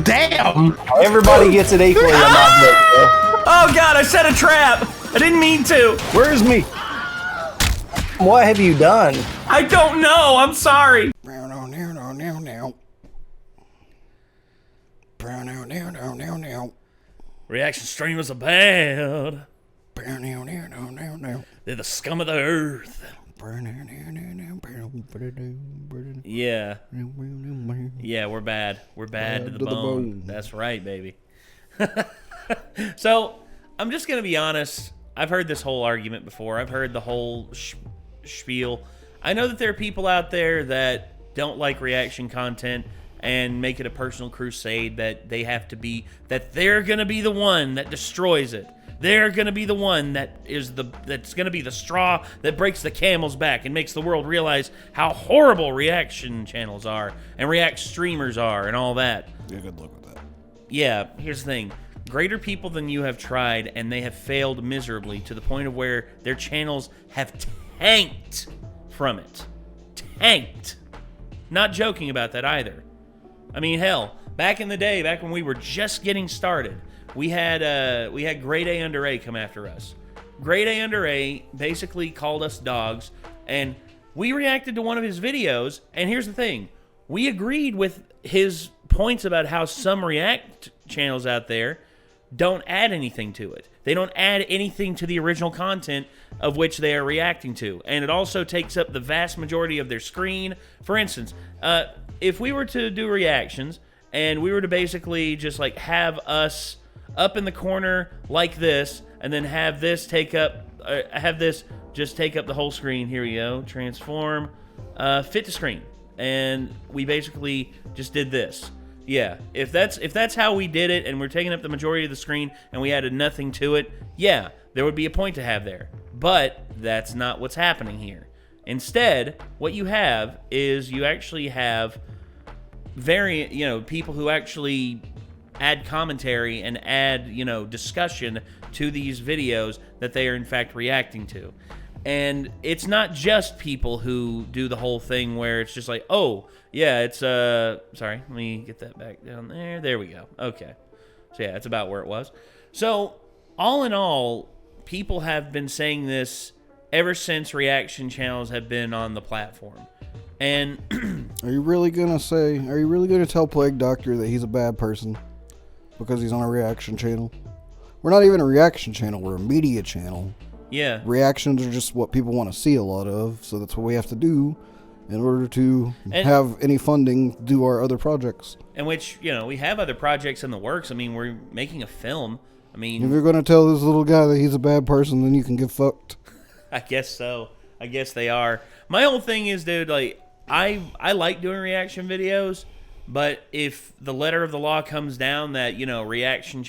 Damn! Everybody gets it equally on my book, bro. Oh god, I set a trap! I didn't mean to! Where's me? What have you done? I don't know, I'm sorry! Reaction streamers are bad. They're the scum of the earth. Yeah. Yeah, we're bad. We're bad to the bone. That's right, baby. So, I'm just going to be honest. I've heard this whole argument before. I've heard the whole spiel. I know that there are people out there that don't like reaction content and make it a personal crusade that they have to be, that they're going to be the one that destroys it. They're going to be the one that's going to be the straw that breaks the camel's back and makes the world realize how horrible reaction channels are and react streamers are and all that. Yeah, good luck with that. Yeah, here's the thing. Greater people than you have tried, and they have failed miserably to the point of where their channels have tanked from it. Tanked. Not joking about that either. I mean, hell, back in the day, back when we were just getting started, we had Grade A Under A come after us. Grade A Under A basically called us dogs, and we reacted to one of his videos, and here's the thing. We agreed with his points about how some React channels out there don't add anything to it. They don't add anything to the original content of which they are reacting to. And it also takes up the vast majority of their screen. For instance, if we were to do reactions and we were to basically just like have us up in the corner like this and then have this take up, just take up the whole screen. Here we go. Transform, fit to screen. And we basically just did this. Yeah, if that's how we did it and we're taking up the majority of the screen and we added nothing to it, yeah, there would be a point to have there. But that's not what's happening here. Instead, what you have is you actually have people who actually add commentary and add, discussion to these videos that they are in fact reacting to. And it's not just people who do the whole thing where it's just like, oh, yeah, it's, sorry, let me get that back down there. There we go. Okay. So, yeah, that's about where it was. So, all in all, people have been saying this ever since reaction channels have been on the platform. And Are you really going to tell Plague Doctor that he's a bad person because he's on a reaction channel? We're not even a reaction channel. We're a media channel. yeah. Reactions are just what people want to see a lot of, so that's what we have to do in order to have any funding to do our other projects. In which, we have other projects in the works. I mean, we're making a film. I mean, If you're going to tell this little guy that he's a bad person, then you can get fucked. I guess so. I guess they are. My whole thing is, dude, like, I like doing reaction videos, but if the letter of the law comes down that, reaction...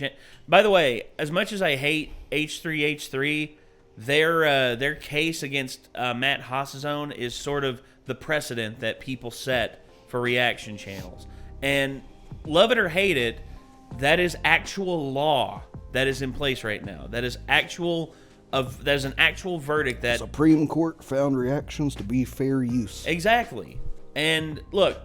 By the way, as much as I hate H3H3, their case against Matt Hassazone is sort of the precedent that people set for reaction channels. And love it or hate it, that is actual law that is in place right now. That is an actual verdict that Supreme Court found reactions to be fair use. Exactly. And look,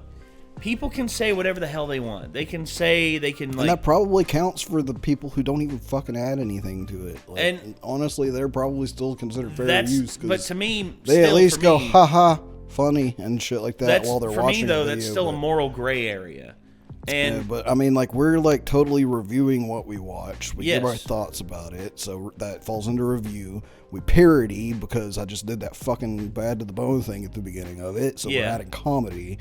people can say whatever the hell they want. They can say and that probably counts for the people who don't even fucking add anything to it. Like, and honestly, they're probably still considered fair use. But to me, they at least go, haha, funny and shit like that while they're watching. For me, though, that's still a moral gray area. And yeah, but I mean, like, we're like totally reviewing what we watch. We give our thoughts about it, so that falls into review. We parody because I just did that fucking bad to the bone thing at the beginning of it, so we're adding comedy.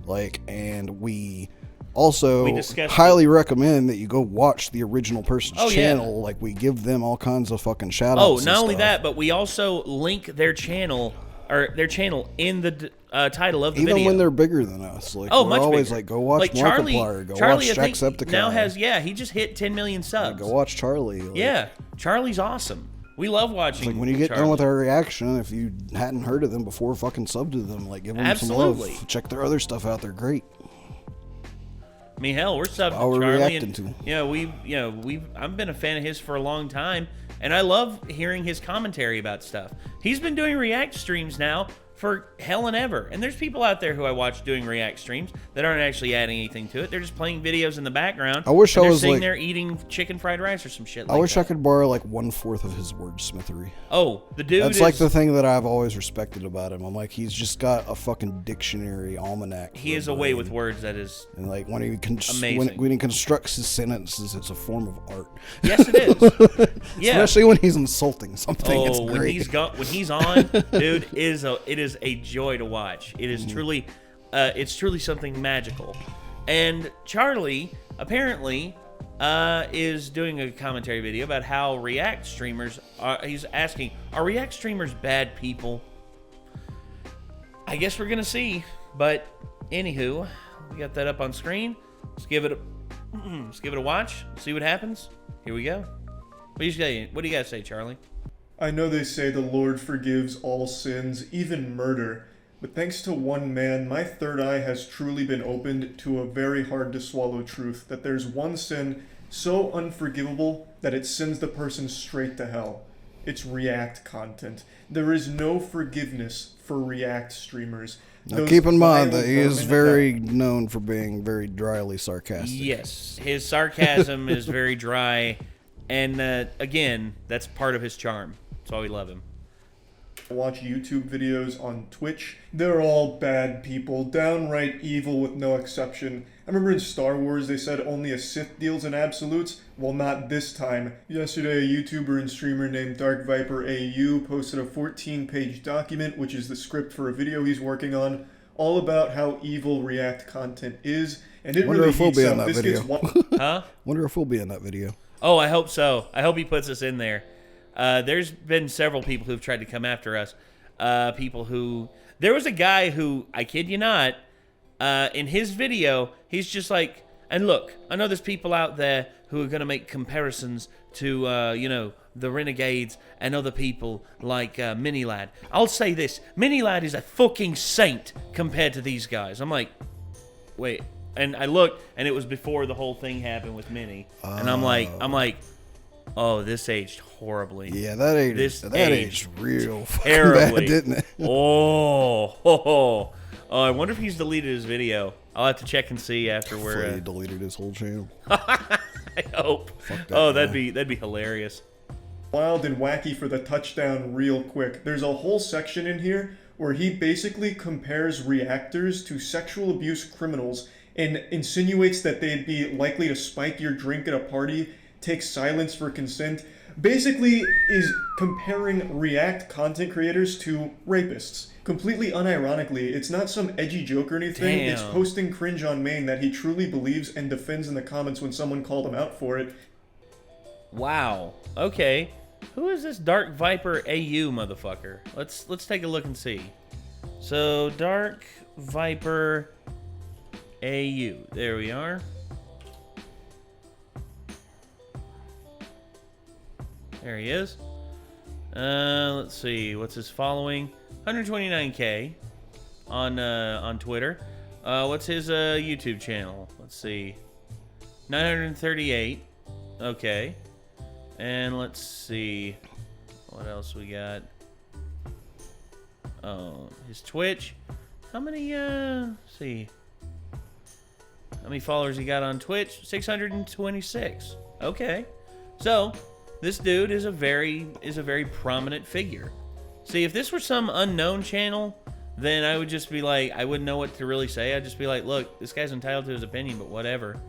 Like, and we also highly recommend that you go watch the original person's channel. Yeah. Like, we give them all kinds of fucking shout outs. Oh, not only that, but we also link their channel in the title of the video. Even when they're bigger than us. Like, we're much always bigger. like, go watch Markiplier, go Charlie, watch Jacksepticeye. Now he just hit 10 million subs. Go watch Charlie. Like, yeah, Charlie's awesome. We love watching. Like, when you get done with our reaction, if you hadn't heard of them before, fucking sub to them. Like, give them some love. Check their other stuff out. They're great. I mean, hell, we're subbed to Charlie. Reacting to. I've been a fan of his for a long time, and I love hearing his commentary about stuff. He's been doing React streams now for hell and ever. And there's people out there who I watch doing React streams that aren't actually adding anything to it. They're just playing videos in the background. I wish I was sitting like there eating chicken fried rice or some shit like that. I wish I could borrow like 1/4 of his wordsmithery. Oh, the dude That's like the thing that I've always respected about him. I'm like, he's just got a fucking dictionary almanac. He is a way with words that is and like when he amazing. when he constructs his sentences, it's a form of art. Yes, it is. Yeah. Especially when he's insulting something. Oh, it's great. when he's on, dude, it is a joy to watch. It is truly, it's truly something magical. And Charlie apparently is doing a commentary video about how React streamers he's asking, are React streamers bad people? I guess we're gonna see. But anywho, we got that up on screen. Let's give it a watch. See what happens. Here we go. What do you guys say, Charlie? I know they say the Lord forgives all sins, even murder, but thanks to one man, my third eye has truly been opened to a very hard to swallow truth, that there's one sin so unforgivable that it sends the person straight to hell. It's React content. There is no forgiveness for React streamers. Now keep in mind that he is very known for being very dryly sarcastic. Yes, his sarcasm is very dry, and again, that's part of his charm. That's why we love him. Watch YouTube videos on Twitch. They're all bad people, downright evil with no exception. I remember in Star Wars they said only a Sith deals in absolutes. Well, not this time. Yesterday, a YouTuber and streamer named Dark Viper AU posted a 14-page document, which is the script for a video he's working on, all about how evil React content is, and it Wonder really if we'll heats be up. in that This video. Huh? Wonder if we'll be in that video. Oh, I hope so. I hope he puts us in there. There's been several people who've tried to come after us. There was a guy who, I kid you not, in his video, he's just like, and look, I know there's people out there who are going to make comparisons to, the Renegades and other people like Minilad. I'll say this, Minilad is a fucking saint compared to these guys. I'm like, wait. And I looked, and it was before the whole thing happened with Mini. And I'm like, oh, this aged horribly. Yeah, that aged real terribly, bad, didn't it? Oh, I wonder if he's deleted his video. I'll have to check and see after we're. He deleted his whole channel. I hope. That'd be hilarious. Wild and wacky for the touchdown real quick. There's a whole section in here where he basically compares reactors to sexual abuse criminals and insinuates that they'd be likely to spike your drink at a party, take silence for consent. Basically is comparing React content creators to rapists. Completely unironically, it's not some edgy joke or anything. Damn. It's posting cringe on main that he truly believes and defends in the comments when someone called him out for it. Wow. Okay. Who is this Dark Viper AU motherfucker? Let's take a look and see. So Dark Viper AU. There we are. There he is. Let's see. What's his following? 129K on Twitter. What's his YouTube channel? Let's see. 938. Okay. And let's see. What else we got? Oh, his Twitch. How many, let's see. How many followers he got on Twitch? 626. Okay. So, this dude is a very prominent figure. See, if this were some unknown channel, then I would just be like, I wouldn't know what to really say. I'd just be like, look, this guy's entitled to his opinion, but whatever.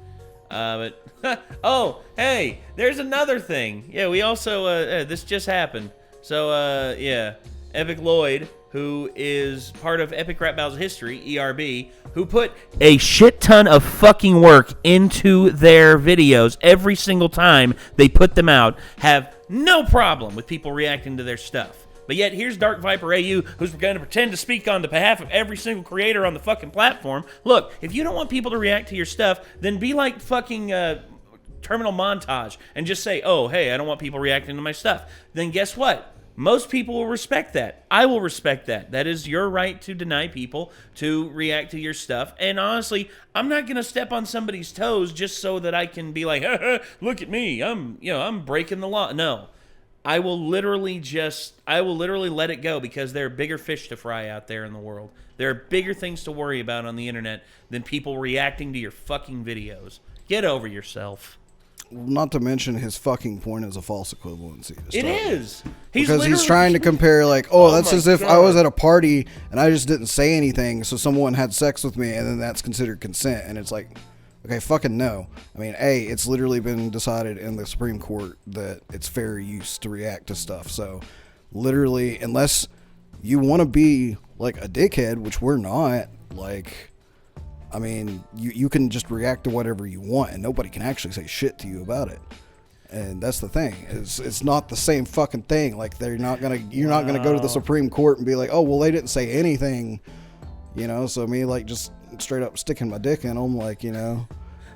Oh, hey, there's another thing. Yeah, we also, this just happened. So, yeah, Epic Lloyd, who is part of Epic Rap Battles History, ERB, who put a shit ton of fucking work into their videos every single time they put them out, have no problem with people reacting to their stuff. But yet, here's Dark Viper AU, who's going to pretend to speak on the behalf of every single creator on the fucking platform. Look, if you don't want people to react to your stuff, then be like fucking Terminal Montage and just say, oh, hey, I don't want people reacting to my stuff. Then guess what? Most people will respect that. I will respect that. That is your right to deny people to react to your stuff. And honestly, I'm not going to step on somebody's toes just so that I can be like, look at me. I'm breaking the law. No. I will literally let it go because there are bigger fish to fry out there in the world. There are bigger things to worry about on the internet than people reacting to your fucking videos. Get over yourself. Not to mention his fucking point is a false equivalency. It is. Because he's trying to compare, like, that's as if I was at a party and I just didn't say anything, so someone had sex with me, and then that's considered consent. And it's like, okay, fucking no. I mean, it's literally been decided in the Supreme Court that it's fair use to react to stuff. So, literally, unless you want to be, like, a dickhead, which we're not, like... I mean, you can just react to whatever you want, and nobody can actually say shit to you about it. And that's the thing. It's not the same fucking thing. Like, you're not gonna go to the Supreme Court and be like, oh, well, they didn't say anything, you know. So me, like, just straight up sticking my dick in them, like, you know.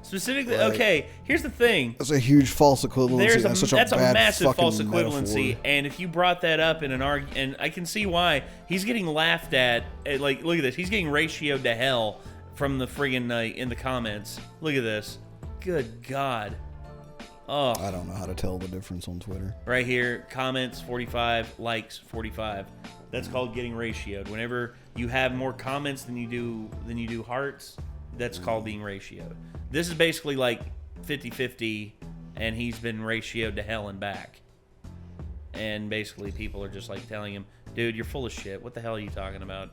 Specifically, okay. Here's the thing. That's a huge false equivalency. That's a massive false equivalency. Metaphor. And if you brought that up in an argument, and I can see why he's getting laughed at. Like, look at this. He's getting ratioed to hell from the friggin' in the comments. Look at this. Good God. Oh. I don't know how to tell the difference on Twitter. Right here, comments 45, likes 45. That's called getting ratioed. Whenever you have more comments than you do hearts, that's called being ratioed. This is basically like 50-50, and he's been ratioed to hell and back. And basically people are just like telling him, dude, you're full of shit. What the hell are you talking about?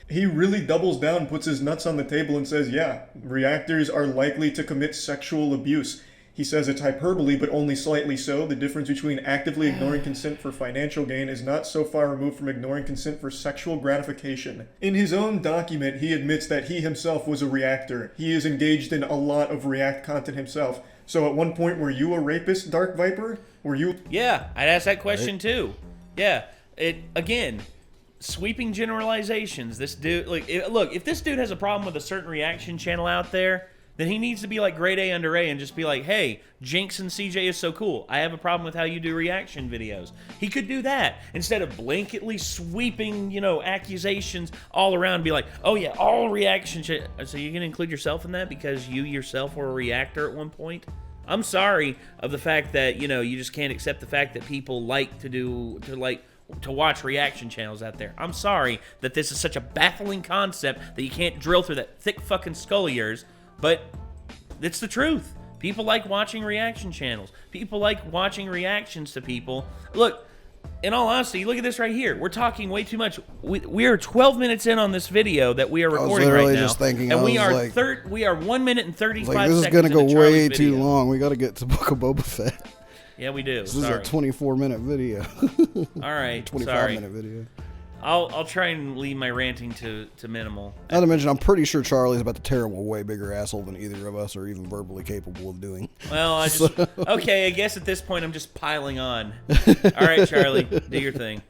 He really doubles down, puts his nuts on the table and says, yeah, reactors are likely to commit sexual abuse. He says it's hyperbole, but only slightly so. The difference between actively ignoring consent for financial gain is not so far removed from ignoring consent for sexual gratification. In his own document, he admits that he himself was a reactor. He is engaged in a lot of React content himself. So at one point, were you a rapist, Dark Viper? Were you? Yeah, I'd ask that question too. Yeah, again... Sweeping generalizations. This dude, look, if this dude has a problem with a certain reaction channel out there, then he needs to be like grade A under A and just be like, hey, Jinx and CJ is so cool. I have a problem with how you do reaction videos. He could do that instead of blanketly sweeping, accusations all around and be like, oh yeah, all reaction So you're going to include yourself in that because you yourself were a reactor at one point? I'm sorry of the fact that, you just can't accept the fact that people like to watch reaction channels out there. I'm sorry that this is such a baffling concept that you can't drill through that thick fucking skull of yours, but it's the truth. People like watching reaction channels. People like watching reactions to people. Look, in all honesty, look at this right here. We're talking way too much. We are 12 minutes in on this video that we are recording right now. Just thinking, and we are 1 minute and 35 seconds. This is going to go way too long. We got to get to Book of Boba Fett. Yeah, we do. This is a 24-minute video. All right. 25-minute video. I'll try and leave my ranting to minimal. Not to mention, I'm pretty sure Charlie's about to tear him a way bigger asshole than either of us are even verbally capable of doing. Well, okay, I guess at this point I'm just piling on. All right, Charlie, do your thing.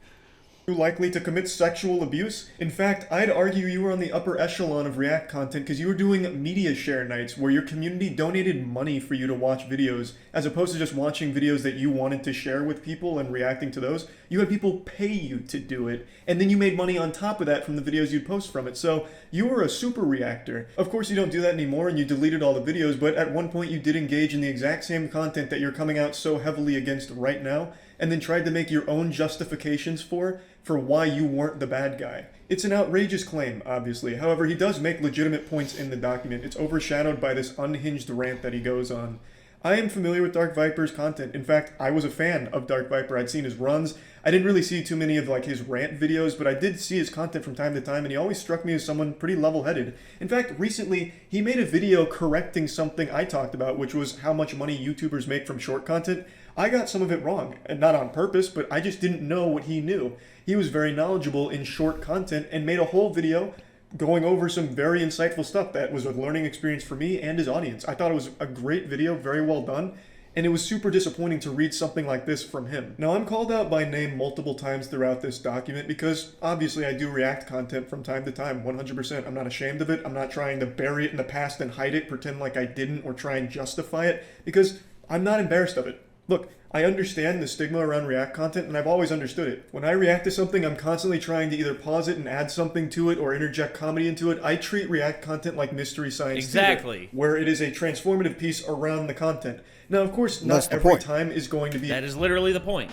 Likely to commit sexual abuse? In fact, I'd argue you were on the upper echelon of React content because you were doing media share nights where your community donated money for you to watch videos as opposed to just watching videos that you wanted to share with people and reacting to those. You had people pay you to do it, and then you made money on top of that from the videos you'd post from it. So you were a super reactor. Of course, you don't do that anymore and you deleted all the videos, but at one point you did engage in the exact same content that you're coming out so heavily against right now, and then tried to make your own justifications for why you weren't the bad guy. It's an outrageous claim, obviously. However, he does make legitimate points in the document. It's overshadowed by this unhinged rant that he goes on. I am familiar with Dark Viper's content. In fact, I was a fan of Dark Viper. I'd seen his runs. I didn't really see too many of his rant videos, but I did see his content from time to time, and he always struck me as someone pretty level-headed. In fact, recently, he made a video correcting something I talked about, which was how much money YouTubers make from short content. I got some of it wrong, and not on purpose, but I just didn't know what he knew. He was very knowledgeable in short content and made a whole video going over some very insightful stuff that was a learning experience for me and his audience. I thought it was a great video, very well done, and it was super disappointing to read something like this from him. Now, I'm called out by name multiple times throughout this document because obviously I do react content from time to time, 100%. I'm not ashamed of it. I'm not trying to bury it in the past and hide it, pretend like I didn't, or try and justify it, because I'm not embarrassed of it. Look, I understand the stigma around React content, and I've always understood it. When I react to something, I'm constantly trying to either pause it and add something to it or interject comedy into it. I treat React content like Mystery Science Theater, where it is a transformative piece around the content. Now, of course, not every time is going to be... That is literally the point.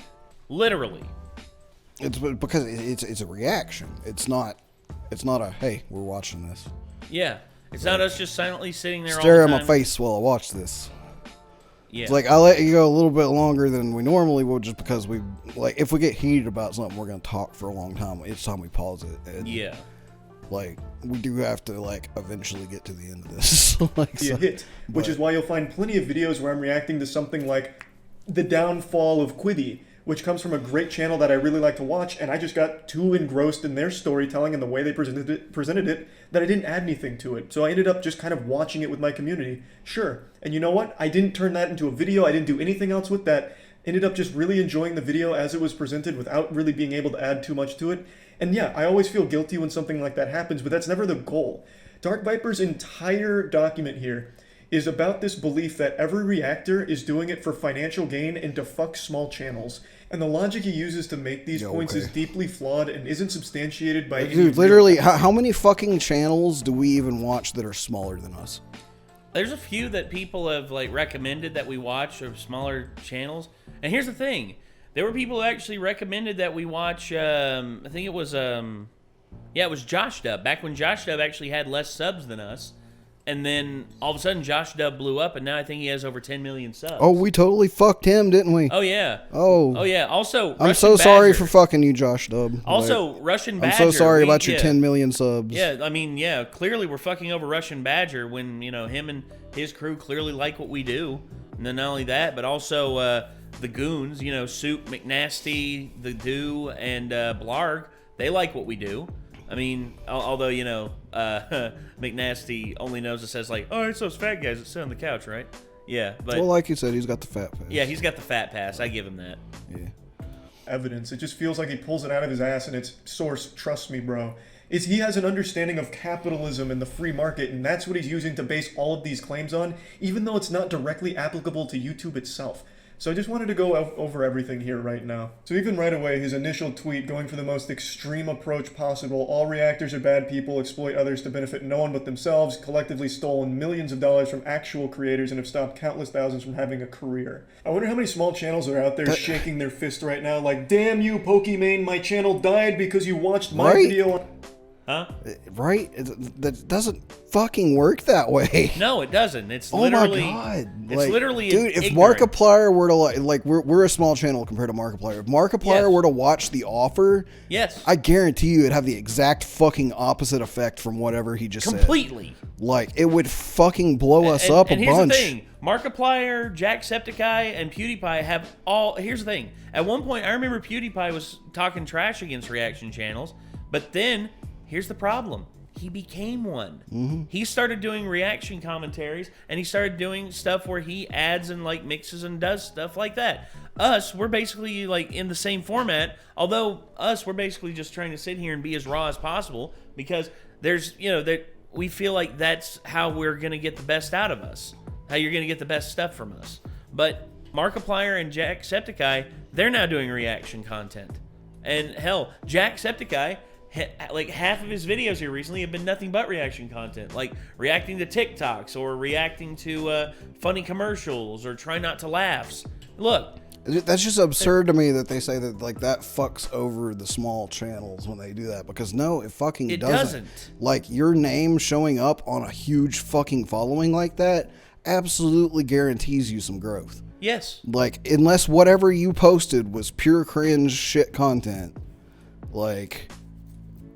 Literally. It's because it's a reaction. It's not a, hey, we're watching this. Yeah. It's not us just silently sitting there Stare all the at time. my face while I watch this. Yeah. It's like, I let you go a little bit longer than we normally would just because we, like, if we get heated about something, we're going to talk for a long time. Each time we pause it. And, yeah. like, we do have to, like, eventually get to the end of this. Like, Be a hit, which is why you'll find plenty of videos where I'm reacting to something like the downfall of Quiddy, which comes from a great channel that I really like to watch, and I just got too engrossed in their storytelling and the way they presented it that I didn't add anything to it. So I ended up just kind of watching it with my community. Sure. And you know what? I didn't turn that into a video. I didn't do anything else with that. Ended up just really enjoying the video as it was presented without really being able to add too much to it. And yeah, I always feel guilty when something like that happens, but that's never the goal. Dark Viper's entire document here is about this belief that every reactor is doing it for financial gain and to fuck small channels. And the logic he uses to make these points is deeply flawed and isn't substantiated by any dude, literally, how many fucking channels do we even watch that are smaller than us? There's a few that people have like recommended that we watch of smaller channels. And here's the thing. There were people who actually recommended that we watch, I think it was Josh Dub. Back when Josh Dub actually had less subs than us. And then all of a sudden Josh Dub blew up, and now I think he has over 10 million subs. Oh, we totally fucked him, didn't we? Oh, yeah. Oh, yeah. Also, I'm so sorry for fucking you, Josh Dub. Also, Russian Badger. I'm so sorry about your 10 million subs. Yeah, I mean, yeah, clearly we're fucking over Russian Badger when, you know, him and his crew clearly like what we do. And then not only that, but also the goons, you know, Soup, McNasty, The Do, and Blarg, they like what we do. I mean, although, you know, McNasty only knows it says like, oh, it's those fat guys that sit on the couch, right? Yeah, but... Well, like you said, he's got the fat pass. Yeah, he's got the fat pass. I give him that. Yeah. Evidence. It just feels like he pulls it out of his ass and it's source, trust me, bro. He has an understanding of capitalism and the free market, and that's what he's using to base all of these claims on, even though it's not directly applicable to YouTube itself. So I just wanted to go over everything here right now. So even right away, his initial tweet going for the most extreme approach possible. All reactors are bad people, exploit others to benefit no one but themselves, collectively stolen millions of dollars from actual creators, and have stopped countless thousands from having a career. I wonder how many small channels are out there shaking their fist right now like, damn you, Pokimane, my channel died because you watched my video on... Huh? Right? That doesn't fucking work that way. No, it doesn't. It's literally... Oh my God. It's like, literally dude, if ignorant. Markiplier were to like we're a small channel compared to Markiplier. If Markiplier were to watch The Offer, yes, I guarantee you it'd have the exact fucking opposite effect from whatever he just completely. Said. Like, it would fucking blow us up a bunch. And here's the thing. Markiplier, Jacksepticeye, and PewDiePie have all... Here's the thing. At one point, I remember PewDiePie was talking trash against reaction channels, but then... Here's the problem. He became one. Mm-hmm. He started doing reaction commentaries, and he started doing stuff where he adds and like mixes and does stuff like that. Us, we're basically like in the same format, although we're basically just trying to sit here and be as raw as possible because there's, you know, that we feel like that's how we're going to get the best out of us, how you're going to get the best stuff from us. But Markiplier and Jacksepticeye, they're now doing reaction content. And hell, Jacksepticeye, like half of his videos here recently have been nothing but reaction content, like reacting to TikToks or reacting to funny commercials or try not to laughs. Look, that's just absurd to me that they say that like that fucks over the small channels when they do that, because no, it fucking doesn't. Like, your name showing up on a huge fucking following like that absolutely guarantees you some growth. Yes. Like, unless whatever you posted was pure cringe shit content, like,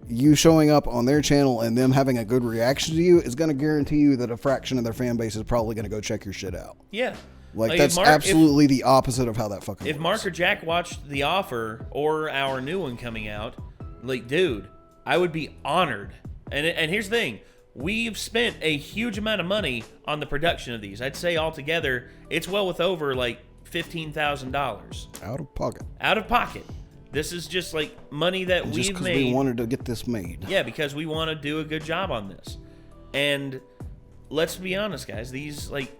you showing up on their channel and them having a good reaction to you is going to guarantee you that a fraction of their fan base is probably going to go check your shit out. Yeah. Like that's absolutely the opposite of how that fucking works. If Mark or Jack watched The Offer or our new one coming out, like, dude, I would be honored. And here's the thing. We've spent a huge amount of money on the production of these. I'd say altogether, it's well with over, like, $15,000. Out of pocket. Out of pocket. This is just like money that we've made. Just because we wanted to get this made. Yeah, because we want to do a good job on this. And let's be honest, guys. These, like,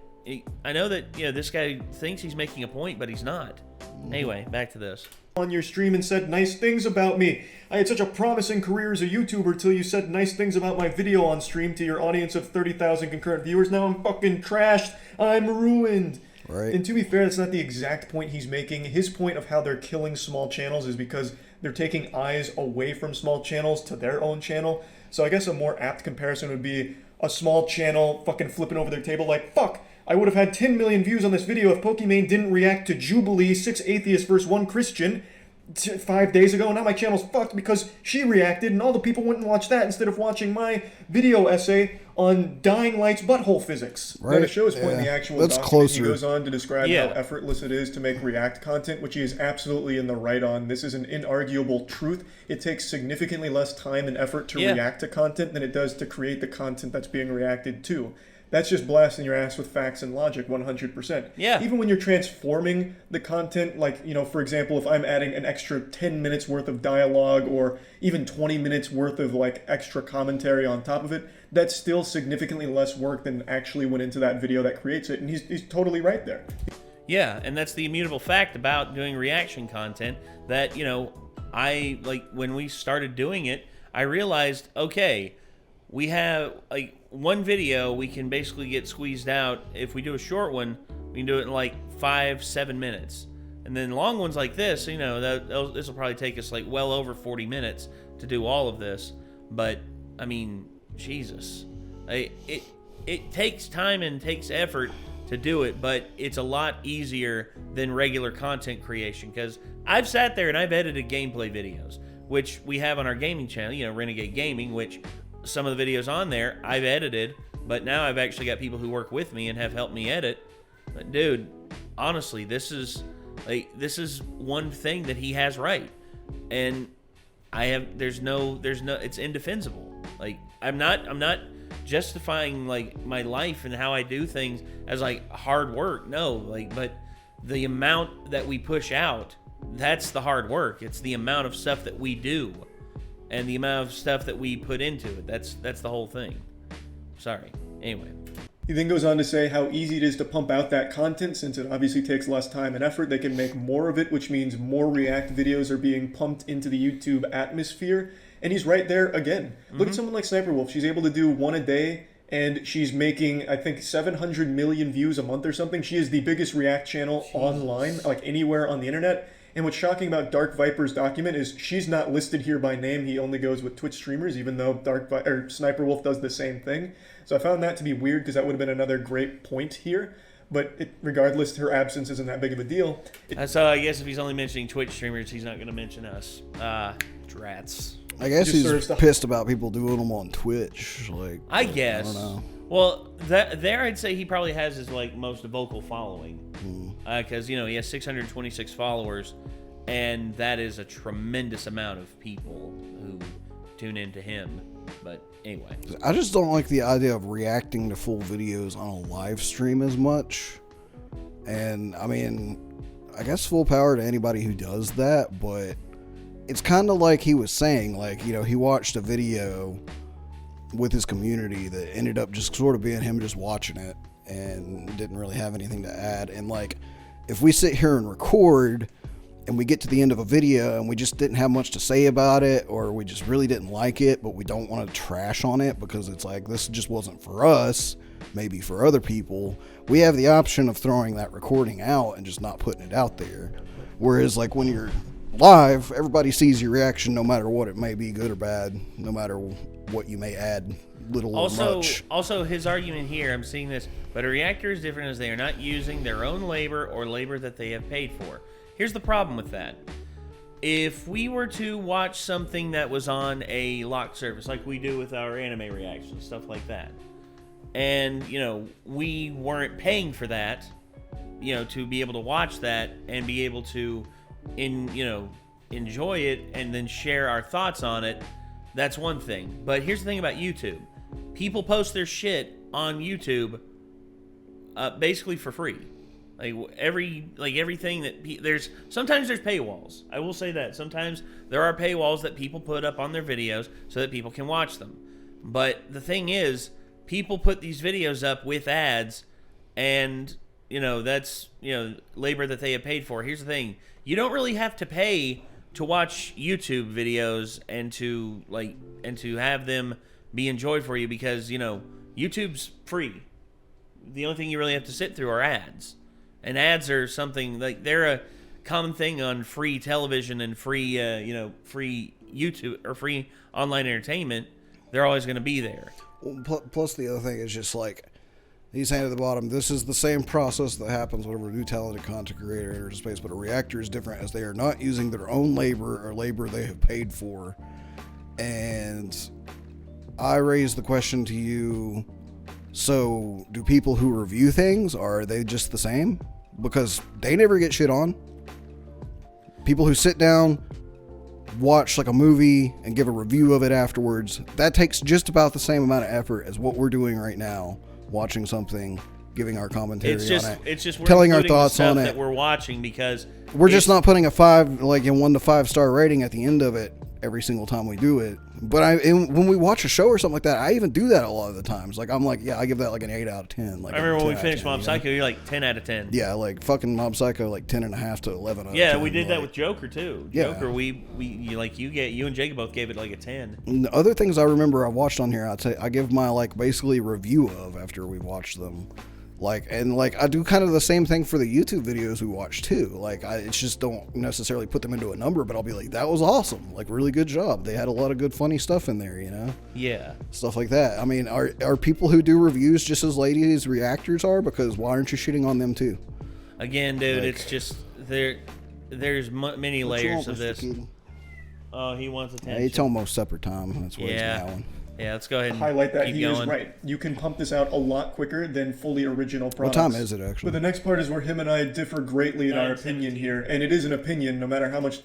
I know that, you know, this guy thinks he's making a point, but he's not. Anyway, back to this. On your stream and said nice things about me. I had such a promising career as a YouTuber till you said nice things about my video on stream to your audience of 30,000 concurrent viewers. Now I'm fucking trashed. I'm ruined. Right. And to be fair, that's not the exact point he's making. His point of how they're killing small channels is because they're taking eyes away from small channels to their own channel. So I guess a more apt comparison would be a small channel fucking flipping over their table like, fuck, I would have had 10 million views on this video if Pokimane didn't react to Jubilee, 6 atheists versus 1 Christian 5 days ago. Now my channel's fucked because she reacted and all the people went and watched that instead of watching my video essay on Dying Light's butthole physics. Right. Now to show his point in the actual That's document, closer. he goes on to describe how effortless it is to make React content, which he is absolutely in the right on. This is an inarguable truth. It takes significantly less time and effort to react to content than it does to create the content that's being reacted to. That's just blasting your ass with facts and logic 100%. Yeah. Even when you're transforming the content, like, you know, for example, if I'm adding an extra 10 minutes worth of dialogue or even 20 minutes worth of, like, extra commentary on top of it, that's still significantly less work than actually went into that video that creates it. And he's totally right there. Yeah, and that's the immutable fact about doing reaction content that, you know, I, like, when we started doing it, I realized, okay, we have, like, one video we can basically get squeezed out. If we do a short one, we can do it in like 5-7 minutes. And then long ones like this, you know, this will probably take us like well over 40 minutes to do all of this. But, I mean, Jesus. It takes time and takes effort to do it, but it's a lot easier than regular content creation. Because I've sat there and I've edited gameplay videos, which we have on our gaming channel, you know, Renegade Gaming, which some of the videos on there I've edited, but now I've actually got people who work with me and have helped me edit. But dude, honestly, this is one thing that he has right, and there's no, it's indefensible. Like, I'm not justifying like my life and how I do things as like hard work. No, like, but the amount that we push out, that's the hard work. It's the amount of stuff that we do and the amount of stuff that we put into it. That's the whole thing. Sorry. Anyway. He then goes on to say how easy it is to pump out that content since it obviously takes less time and effort. They can make more of it, which means more React videos are being pumped into the YouTube atmosphere. And he's right there again. Look at someone like Sniper Wolf. She's able to do one a day, and she's making, I think, 700 million views a month or something. She is the biggest React channel online, like anywhere on the internet. And what's shocking about Dark Viper's document is she's not listed here by name. He only goes with Twitch streamers, even though Sniper Wolf does the same thing. So I found that to be weird because that would have been another great point here. But regardless, her absence isn't that big of a deal. So I guess if he's only mentioning Twitch streamers, he's not going to mention us. Drats. I guess he's pissed about people doing them on Twitch. Like, I guess. I don't know. Well, there I'd say he probably has his like most vocal following, because you know he has 626 followers, and that is a tremendous amount of people who tune into him. But anyway, I just don't like the idea of reacting to full videos on a live stream as much. And I mean, I guess full power to anybody who does that, but it's kind of like he was saying, like, you know, he watched a video with his community that ended up just sort of being him just watching it and didn't really have anything to add. And like, if we sit here and record and we get to the end of a video and we just didn't have much to say about it, or we just really didn't like it, but we don't want to trash on it because it's like, this just wasn't for us, maybe for other people, we have the option of throwing that recording out and just not putting it out there. Whereas like when you're live, everybody sees your reaction no matter what it may be, good or bad, no matter what you may add, little or much. Also, his argument here, I'm seeing this, but a reactor is different as they are not using their own labor or labor that they have paid for. Here's the problem with that. If we were to watch something that was on a locked service, like we do with our anime reactions, stuff like that, and, you know, we weren't paying for that, you know, to be able to watch that and be able to, enjoy it and then share our thoughts on it, that's one thing. But here's the thing about YouTube. People post their shit on YouTube basically for free. Everything that sometimes there's paywalls. I will say that. Sometimes there are paywalls that people put up on their videos so that people can watch them. But the thing is, people put these videos up with ads, and, you know, that's, you know, labor that they have paid for. Here's the thing. You don't really have to pay to watch YouTube videos and to have them be enjoyed for you, because, you know, YouTube's free. The only thing you really have to sit through are ads. And ads are something like they're a common thing on free television and free, free YouTube or free online entertainment. They're always going to be there. Well, plus the other thing is just like he's saying at the bottom, this is the same process that happens whenever a new talented content creator enters space, but a reactor is different as they are not using their own labor or labor they have paid for. And I raise the question to you, so do people who review things, are they just the same? Because they never get shit on. People who sit down, watch like a movie and give a review of it afterwards, that takes just about the same amount of effort as what we're doing right now, watching something, giving our commentary on it. It's just we're telling our thoughts on it that we're watching because we're just not putting a 5 like in 1 to 5 star rating at the end of it every single time we do it. But when we watch a show or something like that, I even do that a lot of the times. Like I'm like, yeah, I give that like an 8 out of 10. Like I remember when we finished Mob Psycho, you're like 10 out of 10. Yeah, like fucking Mob Psycho, like 10.5 to 11 out of 10. Yeah, we did that with Joker too. Yeah. Joker, you and Jacob both gave it like a 10. And the other things I remember I watched on here, I'd say I give my like basically review of after we watched them. Like, and like I do kind of the same thing for the YouTube videos we watch too. Like it's just don't necessarily put them into a number, but I'll be like, that was awesome. Like really good job. They had a lot of good funny stuff in there, you know? Yeah. Stuff like that. I mean, are people who do reviews just as lazy as reactors are? Because why aren't you shitting on them too? Again, dude, it's just there's many layers of this. Oh, he wants attention. Yeah, it's almost supper time. That's where he's meowing. Yeah, let's go ahead and highlight that. He going. is right. You can pump this out a lot quicker than fully original products. What time is it, actually? But the next part is where him and I differ greatly in our opinion here. And it is an opinion, no matter how much...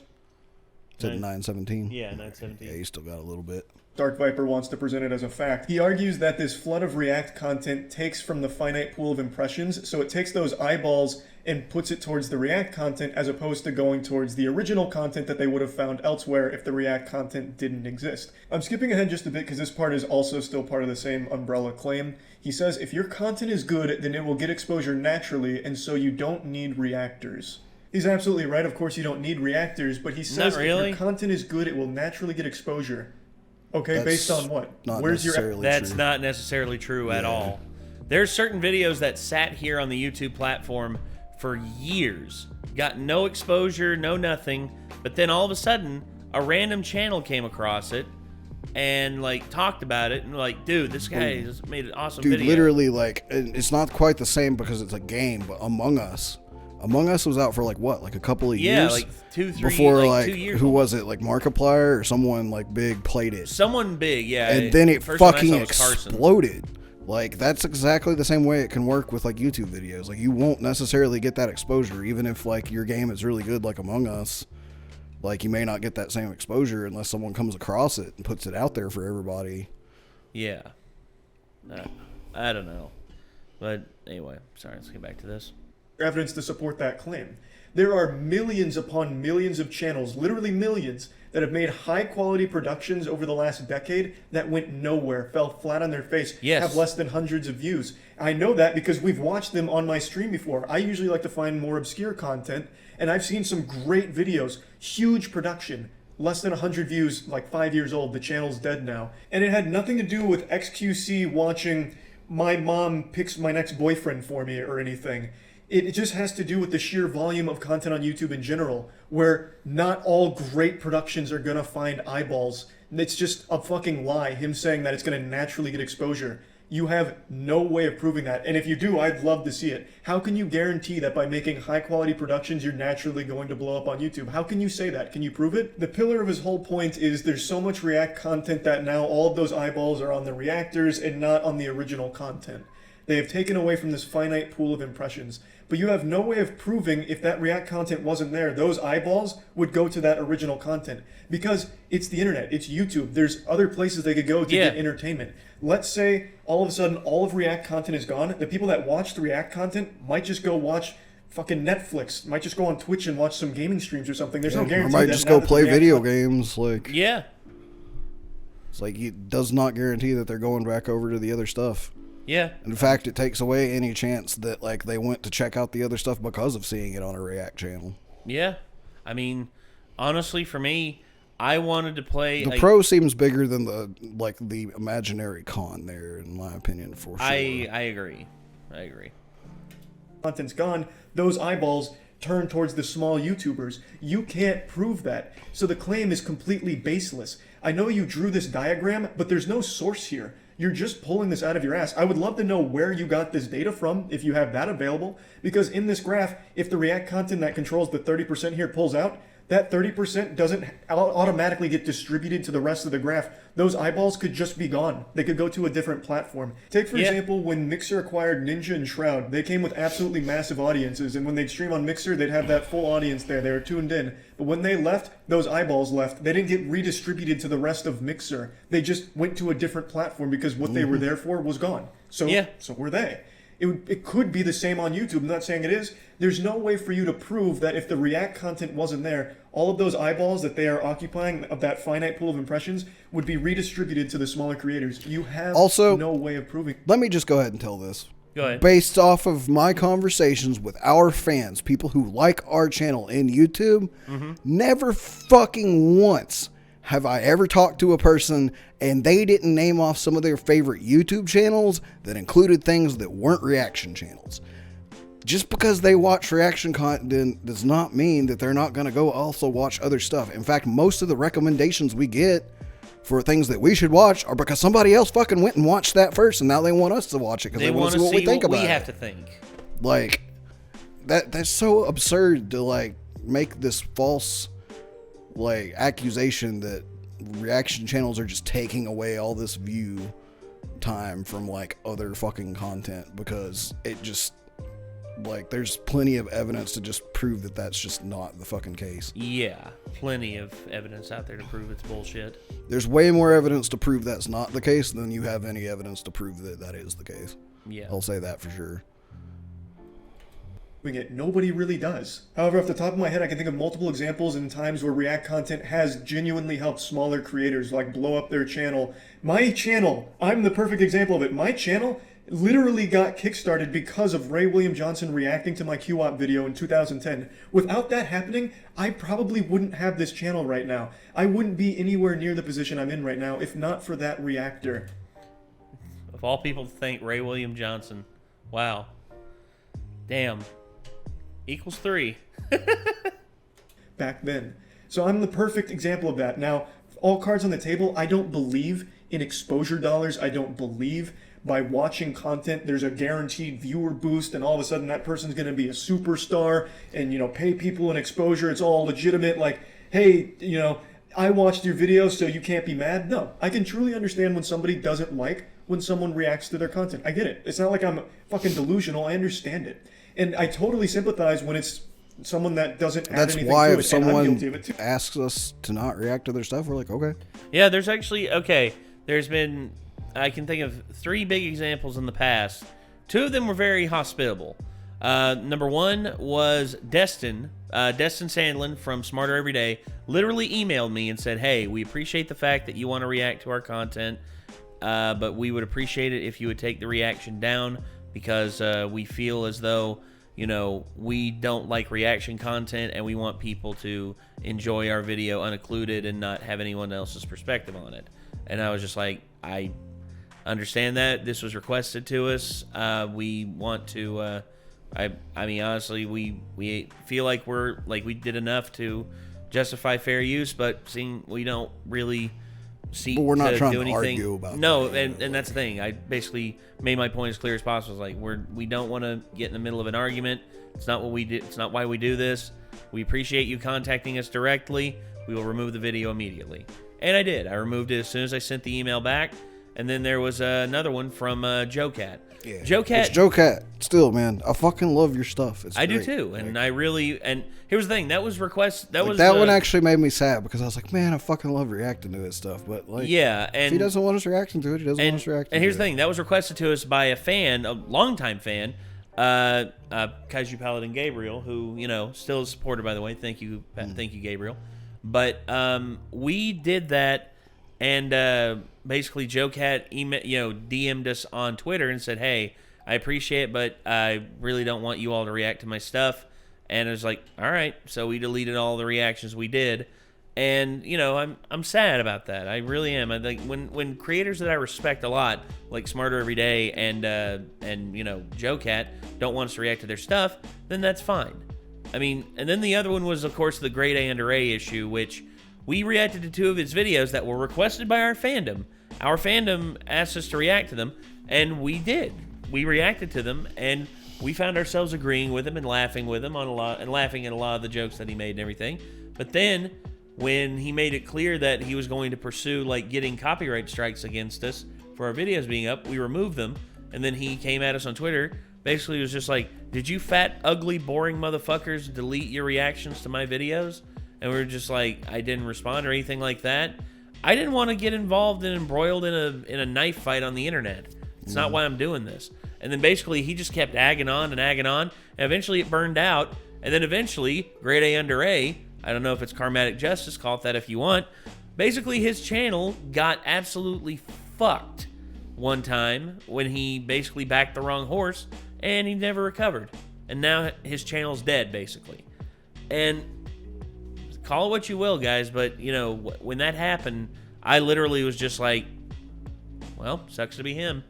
Is it 9:17? Yeah, 9:17. Yeah, you still got a little bit. Dark Viper wants to present it as a fact. He argues that this flood of React content takes from the finite pool of impressions, so it takes those eyeballs and puts it towards the React content as opposed to going towards the original content that they would have found elsewhere if the React content didn't exist. I'm skipping ahead just a bit because this part is also still part of the same umbrella claim. He says, if your content is good, then it will get exposure naturally, and so you don't need reactors. He's absolutely right. Of course you don't need reactors, but he says if your content is good, it will naturally get exposure. Okay, that's based on what? Where's your? That's not necessarily true at all. There's certain videos that sat here on the YouTube platform for years, got no exposure, no nothing, but then all of a sudden, a random channel came across it and like talked about it and like, dude, this guy just made an awesome video. Dude, literally, like, it's not quite the same because it's a game, but Among Us was out for like what, like a couple of years? Yeah, like 2-3 before, like 2 years. Who was it? Like Markiplier or someone like big played it. Someone big, yeah. And then it fucking exploded. Like that's exactly the same way it can work with like YouTube videos. Like you won't necessarily get that exposure, even if like your game is really good, like Among Us. Like you may not get that same exposure unless someone comes across it and puts it out there for everybody. Yeah. I don't know. But anyway, sorry, let's get back to this. Evidence to support that claim. There are millions upon millions of channels, literally millions, that have made high-quality productions over the last decade that went nowhere, fell flat on their face, have less than hundreds of views. I know that because we've watched them on my stream before. I usually like to find more obscure content, and I've seen some great videos, huge production, less than 100 views, like 5 years old. The channel's dead now. And it had nothing to do with XQC watching my mom picks my next boyfriend for me or anything. It just has to do with the sheer volume of content on YouTube in general, where not all great productions are going to find eyeballs. It's just a fucking lie, him saying that it's going to naturally get exposure. You have no way of proving that, and if you do, I'd love to see it. How can you guarantee that by making high-quality productions, you're naturally going to blow up on YouTube? How can you say that? Can you prove it? The pillar of his whole point is there's so much React content that now all of those eyeballs are on the reactors and not on the original content. They have taken away from this finite pool of impressions. But you have no way of proving if that React content wasn't there, those eyeballs would go to that original content. Because it's the internet, it's YouTube. There's other places they could go to get entertainment. Let's say all of a sudden all of React content is gone. The people that watch the React content might just go watch fucking Netflix, might just go on Twitch and watch some gaming streams or something. There's no guarantee. Or might just go play video games. Like it's like it does not guarantee that they're going back over to the other stuff. Yeah. In fact, it takes away any chance that like they went to check out the other stuff because of seeing it on a React channel. Yeah. I mean, honestly, for me, I wanted to play. The pro seems bigger than the imaginary con there, in my opinion, for sure. I agree. content's gone, those eyeballs turn towards the small YouTubers. You can't prove that. So the claim is completely baseless. I know you drew this diagram, but there's no source here. You're just pulling this out of your ass. I would love to know where you got this data from, if you have that available, because in this graph, if the React content that controls the 30% here pulls out, that 30% doesn't automatically get distributed to the rest of the graph. Those eyeballs could just be gone. They could go to a different platform. Take, for example, when Mixer acquired Ninja and Shroud, they came with absolutely massive audiences, and when they'd stream on Mixer, they'd have that full audience there. They were tuned in. But when they left, those eyeballs left. They didn't get redistributed to the rest of Mixer. They just went to a different platform because what they were there for was gone. So were they. It could be the same on YouTube. I'm not saying it is. There's no way for you to prove that if the React content wasn't there, all of those eyeballs that they are occupying of that finite pool of impressions would be redistributed to the smaller creators. You have no way of proving. Let me just go ahead and tell this. Go ahead. Based off of my conversations with our fans, people who like our channel in YouTube, never fucking once have I ever talked to a person and they didn't name off some of their favorite YouTube channels that included things that weren't reaction channels. Just because they watch reaction content does not mean that they're not going to go also watch other stuff. In fact, most of the recommendations we get for things that we should watch are because somebody else fucking went and watched that first, and now they want us to watch it because they want to see what we think about it. We have to think. Like, that's so absurd to, like, make this false, like, accusation that reaction channels are just taking away all this view time from, like, other fucking content, because it just, like, there's plenty of evidence to just prove that that's just not the fucking case. Yeah, plenty of evidence out there to prove it's bullshit. There's way more evidence to prove that's not the case than you have any evidence to prove that that is the case. Yeah. I'll say that for sure. Nobody really does. However, off the top of my head, I can think of multiple examples in times where React content has genuinely helped smaller creators, like, blow up their channel. My channel, I'm the perfect example of it. My channel literally got kickstarted because of Ray William Johnson reacting to my QWOP video in 2010. Without that happening, I probably wouldn't have this channel right now. I wouldn't be anywhere near the position I'm in right now if not for that reactor. Of all people to thank, Ray William Johnson. Wow. Damn. Equals 3. Back then. So I'm the perfect example of that. Now, all cards on the table, I don't believe in exposure dollars. I don't believe by watching content there's a guaranteed viewer boost and all of a sudden that person's going to be a superstar and, you know, pay people in exposure. It's all legitimate. Like, hey, you know, I watched your video so you can't be mad. No, I can truly understand when somebody doesn't like when someone reacts to their content. I get it. It's not like I'm fucking delusional. I understand it. And I totally sympathize when it's someone that doesn't add anything to it. That's why if someone asks us to not react to their stuff, we're like, okay. Yeah, there's actually, there's been, I can think of 3 big examples in the past. 2 of them were very hospitable. Number 1 was Destin Sandlin from Smarter Every Day literally emailed me and said, hey, we appreciate the fact that you want to react to our content, but we would appreciate it if you would take the reaction down because we feel as though, you know, we don't like reaction content and we want people to enjoy our video unoccluded and not have anyone else's perspective on it. And I was just like, I understand that. This was requested to us. We want to, I mean, honestly, we feel like we did enough to justify fair use, but seeing we don't really see but we're not trying do to anything. Argue about no, that. And that's the thing. I basically made my point as clear as possible. It's like we don't want to get in the middle of an argument. It's not what we do. It's not why we do this. We appreciate you contacting us directly. We will remove the video immediately. And I did. I removed it as soon as I sent the email back. And then there was another one from Joe Cat. Yeah. Joe Cat. It's Joe Cat. Still, man, I fucking love your stuff. It's I great. do too, and I really. And here's the thing: that was request. That was that one actually made me sad because I was like, man, I fucking love reacting to this stuff. But like, yeah, and if he doesn't want us reacting to it, he doesn't want us reacting. And here's the thing: that was requested to us by a fan, a longtime fan, Kaiju Paladin Gabriel, who still is supported, by the way. Thank you, Gabriel. But we did that. And basically, Joe Cat DM'd us on Twitter and said, hey, I appreciate it, but I really don't want you all to react to my stuff. And it was like, all right. So we deleted all the reactions we did. And you know, I'm sad about that. I really am. I think when creators that I respect a lot, like Smarter Every Day and you know Joe Cat, don't want us to react to their stuff, then that's fine. I mean, and then the other one was of course the Grade A under A issue, which we reacted to 2 of his videos that were requested by our fandom. Our fandom asked us to react to them, and we did. We reacted to them, and we found ourselves agreeing with him and laughing with him on a lot, and laughing at a lot of the jokes that he made and everything. But then, when he made it clear that he was going to pursue like getting copyright strikes against us for our videos being up, we removed them. And then he came at us on Twitter. Basically, was just like, "Did you fat, ugly, boring motherfuckers delete your reactions to my videos?" And we were just like, I didn't respond or anything like that. I didn't want to get involved and embroiled in a knife fight on the internet. It's not why I'm doing this. And then basically he just kept agging on and agging on. And eventually it burned out. And then eventually, Grade A under A, I don't know if it's karmatic justice, call it that if you want. Basically his channel got absolutely fucked one time when he basically backed the wrong horse and he never recovered. And now his channel's dead basically. And call it what you will, guys, but you know, when that happened, I literally was just like, well, sucks to be him.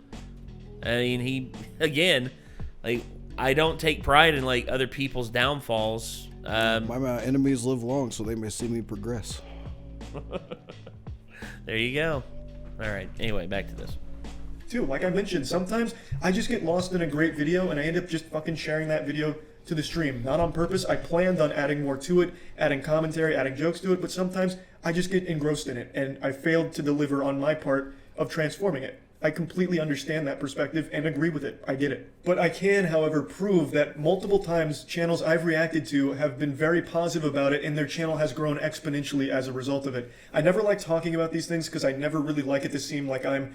I mean, he, again, like, I don't take pride in like other people's downfalls. My enemies live long, so they may see me progress. There you go. All right. Anyway, back to this. Too, like I mentioned, sometimes I just get lost in a great video and I end up just fucking sharing that video to the stream. Not on purpose. I planned on adding more to it, adding commentary, adding jokes to it, but sometimes I just get engrossed in it and I failed to deliver on my part of transforming it. I completely understand that perspective and agree with it. I get it. But I can, however, prove that multiple times channels I've reacted to have been very positive about it and their channel has grown exponentially as a result of it. I never like talking about these things because I never really like it to seem like I'm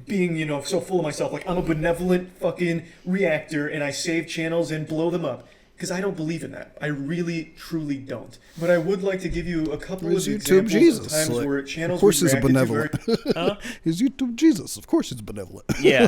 being, you know, so full of myself. Like I'm a benevolent fucking reactor and I save channels and blow them up. Because I don't believe in that. I really, truly don't. But I would like to give you a couple of examples of times where channels of course he's reacted benevolent. to very... He's YouTube Jesus. Of course he's benevolent. Yeah.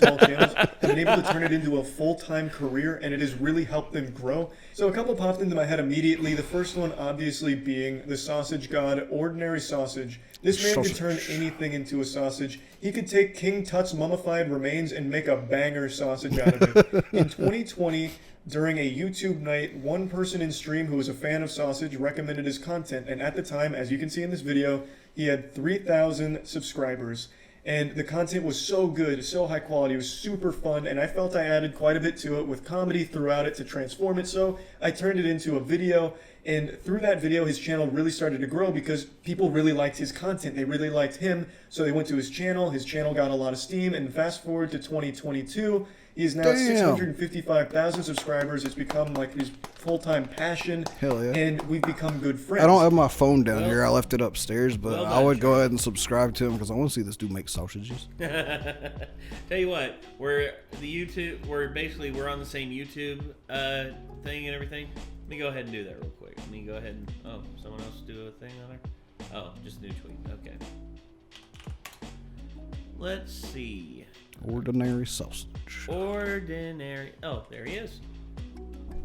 small channels have been able to turn it into a full-time career, and it has really helped them grow. So a couple popped into my head immediately. The first one obviously being the sausage god, Ordinary Sausage. This man could turn anything into a sausage. He could take King Tut's mummified remains and make a banger sausage out of it. In 2020, during a YouTube night, one person in stream who was a fan of sausage recommended his content, and at the time, as you can see in this video, he had 3,000 subscribers. And the content was so good, so high quality, it was super fun, and I felt I added quite a bit to it with comedy throughout it to transform it, so I turned it into a video, and through that video his channel really started to grow because people really liked his content, they really liked him, so they went to his channel got a lot of steam, and fast forward to 2022, he is now at 655,000 subscribers. It's become like his full-time passion. Hell yeah. And we've become good friends. I don't have my phone down here. I left it upstairs, but I would go ahead and subscribe to him because I want to see this dude make sausages. Tell you what, we're on the same YouTube thing and everything. Let me go ahead and do that real quick. Let me go ahead and someone else do a thing on there. Oh, just new tweet. Okay. Let's see. Ordinary Sausage. Ordinary. Oh, there he is.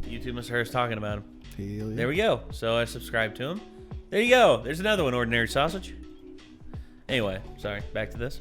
YouTube must have heard us talking about him. Hell yeah. There we go. So I subscribed to him. There you go. There's another one, Ordinary Sausage. Anyway, sorry. Back to this.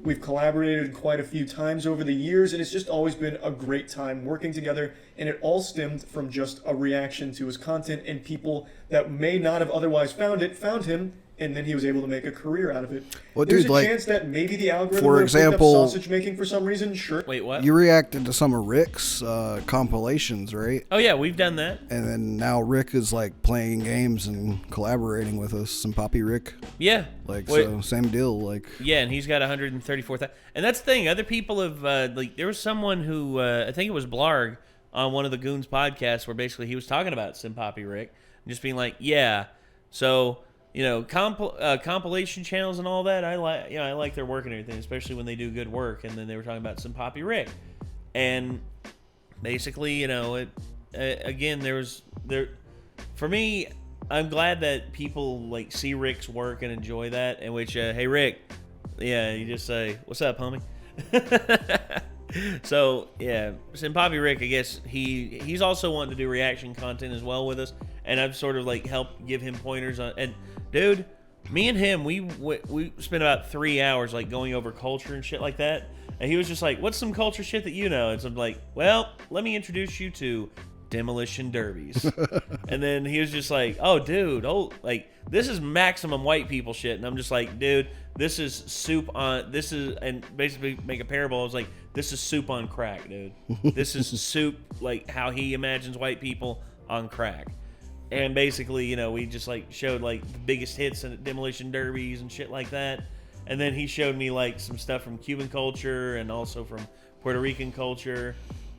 We've collaborated quite a few times over the years, and it's just always been a great time working together, and it all stemmed from just a reaction to his content, and people that may not have otherwise found him, and then he was able to make a career out of it. Well, There's dude, a like, chance that maybe the algorithm for example, picked up sausage making for some reason. Sure. Wait, what? You reacted to some of Rick's compilations, right? Oh yeah, we've done that. And then now Rick is like playing games and collaborating with us. Some Poppy Rick. Yeah. Like, so same deal. Like, yeah, and he's got 134,000. And that's the thing. Other people have like there was someone who I think it was Blarg on one of the Goons podcasts where basically he was talking about Sim Poppy Rick and just being like, yeah, so. You know, compilation channels and all that. I like their work and everything, especially when they do good work. And then they were talking about some Poppy Rick, and basically, you know, again, for me, I'm glad that people like see Rick's work and enjoy that. In which, hey Rick, yeah, you just say, "What's up, homie?" So yeah, Sim Poppy Rick, I guess he's also wanting to do reaction content as well with us. and I've sort of like helped give him pointers on. And dude, me and him, we spent about 3 hours like going over culture and shit like that. And he was just like, "What's some culture shit that you know?" And so I'm like, "Well, let me introduce you to demolition derbies." And then he was just like, "Oh, dude, like this is maximum white people shit." And I'm just like, "Dude, this is soup on this is," and basically make a parable. I was like, "This is soup on crack, dude. This is soup like how he imagines white people on crack." And basically, you know, we just like showed like the biggest hits and demolition derbies and shit like that. And then he showed me like some stuff from Cuban culture and also from Puerto Rican culture,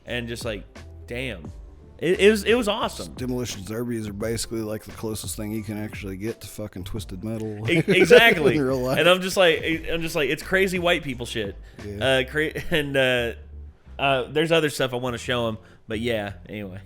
and just like, damn, it was awesome. Demolition derbies are basically like the closest thing you can actually get to fucking Twisted Metal. Exactly. In real life. And I'm just like, it's crazy white people shit. Yeah. There's other stuff I want to show him, but yeah. Anyway,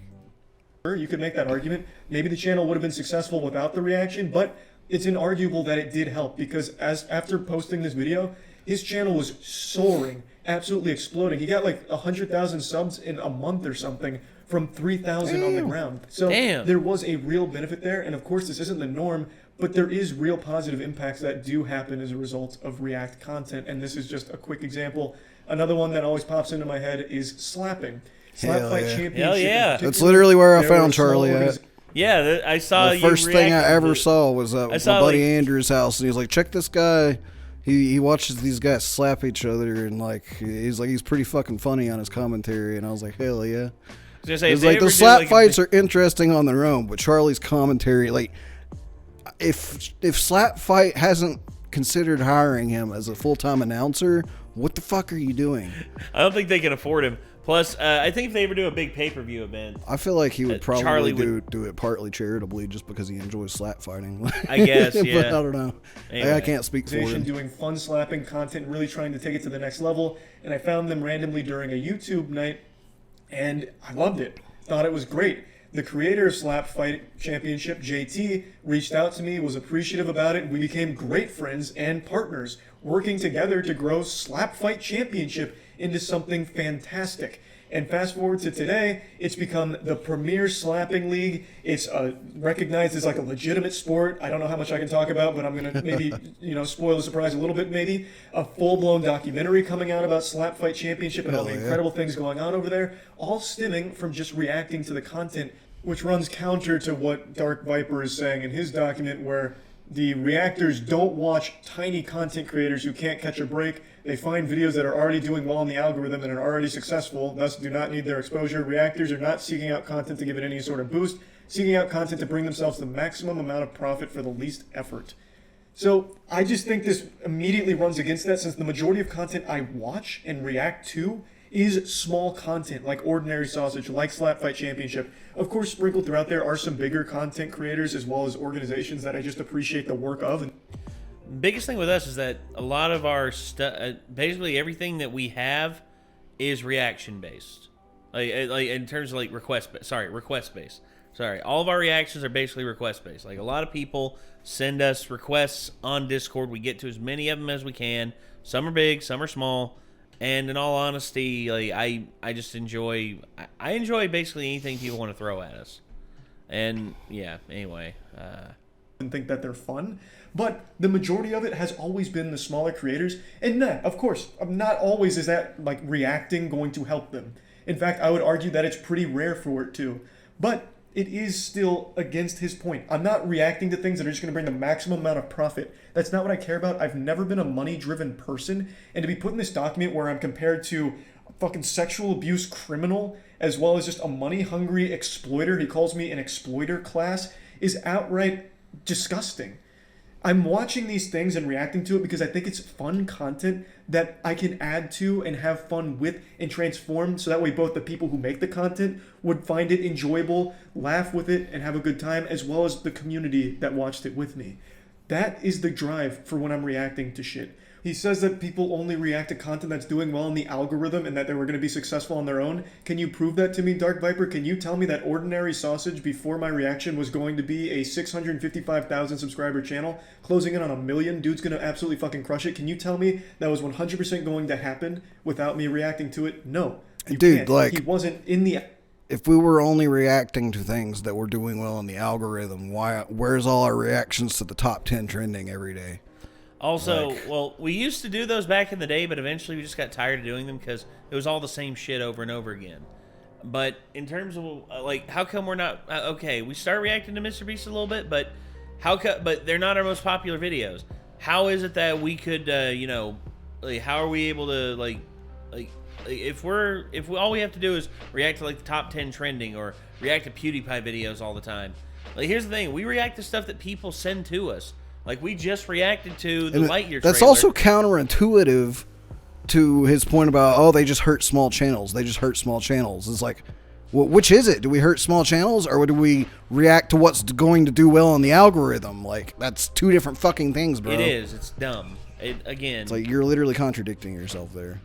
you could make that argument. Maybe the channel would have been successful without the reaction, but it's inarguable that it did help, because after posting this video, his channel was soaring, absolutely exploding. He got like 100,000 subs in a month or something from 3,000 on the ground. So there was a real benefit there, and of course this isn't the norm, but there is real positive impacts that do happen as a result of React content, and this is just a quick example. Another one that always pops into my head is slapping. Slap Fight Championship. Hell yeah. That's literally where I found Charlie at. Yeah, I saw the first thing I ever saw was at my buddy Andrew's house, and he was like, "Check this guy. He watches these guys slap each other, and like he's pretty fucking funny on his commentary." And I was like, "Hell yeah!" It's like the slap fights are interesting on their own, but Charlie's commentary, like, if Slap Fight hasn't considered hiring him as a full-time announcer, what the fuck are you doing? I don't think they can afford him. Plus, I think if they ever do a big pay-per-view event, I feel like he would probably do it partly charitably just because he enjoys slap fighting. I guess, yeah. But I don't know. Anyway. I can't speak for him. Doing fun slapping content, really trying to take it to the next level, and I found them randomly during a YouTube night, and I loved it. Thought it was great. The creator of Slap Fight Championship, JT, reached out to me, was appreciative about it, and we became great friends and partners, working together to grow Slap Fight Championship into something fantastic. And fast forward to today, it's become the premier slapping league. It's recognized as like a legitimate sport. I don't know how much I can talk about, but I'm going to maybe spoil the surprise a little bit maybe. A full-blown documentary coming out about Slap Fight Championship and all the incredible things going on over there, all stemming from just reacting to the content, which runs counter to what Dark Viper is saying in his document, where the reactors don't watch tiny content creators who can't catch a break. They find videos that are already doing well in the algorithm and are already successful, thus do not need their exposure. Reactors are not seeking out content to give it any sort of boost, seeking out content to bring themselves the maximum amount of profit for the least effort. So I just think this immediately runs against that, since the majority of content I watch and react to is small content, like Ordinary Sausage, like Slap Fight Championship. Of course, sprinkled throughout there are some bigger content creators as well as organizations that I just appreciate the work of. Biggest thing with us is that a lot of our stuff, basically everything that we have, is reaction based. Like in terms of like request based. Sorry, all of our reactions are basically request based. Like a lot of people send us requests on Discord. We get to as many of them as we can. Some are big, some are small. And in all honesty, like I just enjoy basically anything people want to throw at us. And yeah, anyway. And think that they're fun. But the majority of it has always been the smaller creators. And nah, of course, not always is that like reacting going to help them. In fact, I would argue that it's pretty rare for it to. But it is still against his point. I'm not reacting to things that are just going to bring the maximum amount of profit. That's not what I care about. I've never been a money-driven person. And to be put in this document where I'm compared to a fucking sexual abuse criminal as well as just a money-hungry exploiter, he calls me an exploiter class, is outright disgusting. I'm watching these things and reacting to it because I think it's fun content that I can add to and have fun with and transform, so that way both the people who make the content would find it enjoyable, laugh with it, and have a good time, as well as the community that watched it with me. That is the drive for when I'm reacting to shit. He says that people only react to content that's doing well in the algorithm and that they were going to be successful on their own. Can you prove that to me, Dark Viper? Can you tell me that Ordinary Sausage, before my reaction, was going to be a 655,000 subscriber channel, closing in on 1 million? Dude's going to absolutely fucking crush it. Can you tell me that was 100% going to happen without me reacting to it? No. Dude, can't. like, he wasn't in the... if we were only reacting to things that were doing well in the algorithm, where's all our reactions to the top 10 trending every day? Also, well, we used to do those back in the day, but eventually we just got tired of doing them because it was all the same shit over and over again. But in terms of how come we're not okay? We start reacting to Mr. Beast a little bit, but but they're not our most popular videos. How is it that we could, how are we able to if all we have to do is react to the top 10 trending or react to PewDiePie videos all the time? Here's the thing: we react to stuff that people send to us. We just reacted to the Lightyear trailer. That's also counterintuitive to his point about, they just hurt small channels. They just hurt small channels. It's well, which is it? Do we hurt small channels, or do we react to what's going to do well in the algorithm? That's two different fucking things, bro. It is. It's dumb. It's you're literally contradicting yourself there.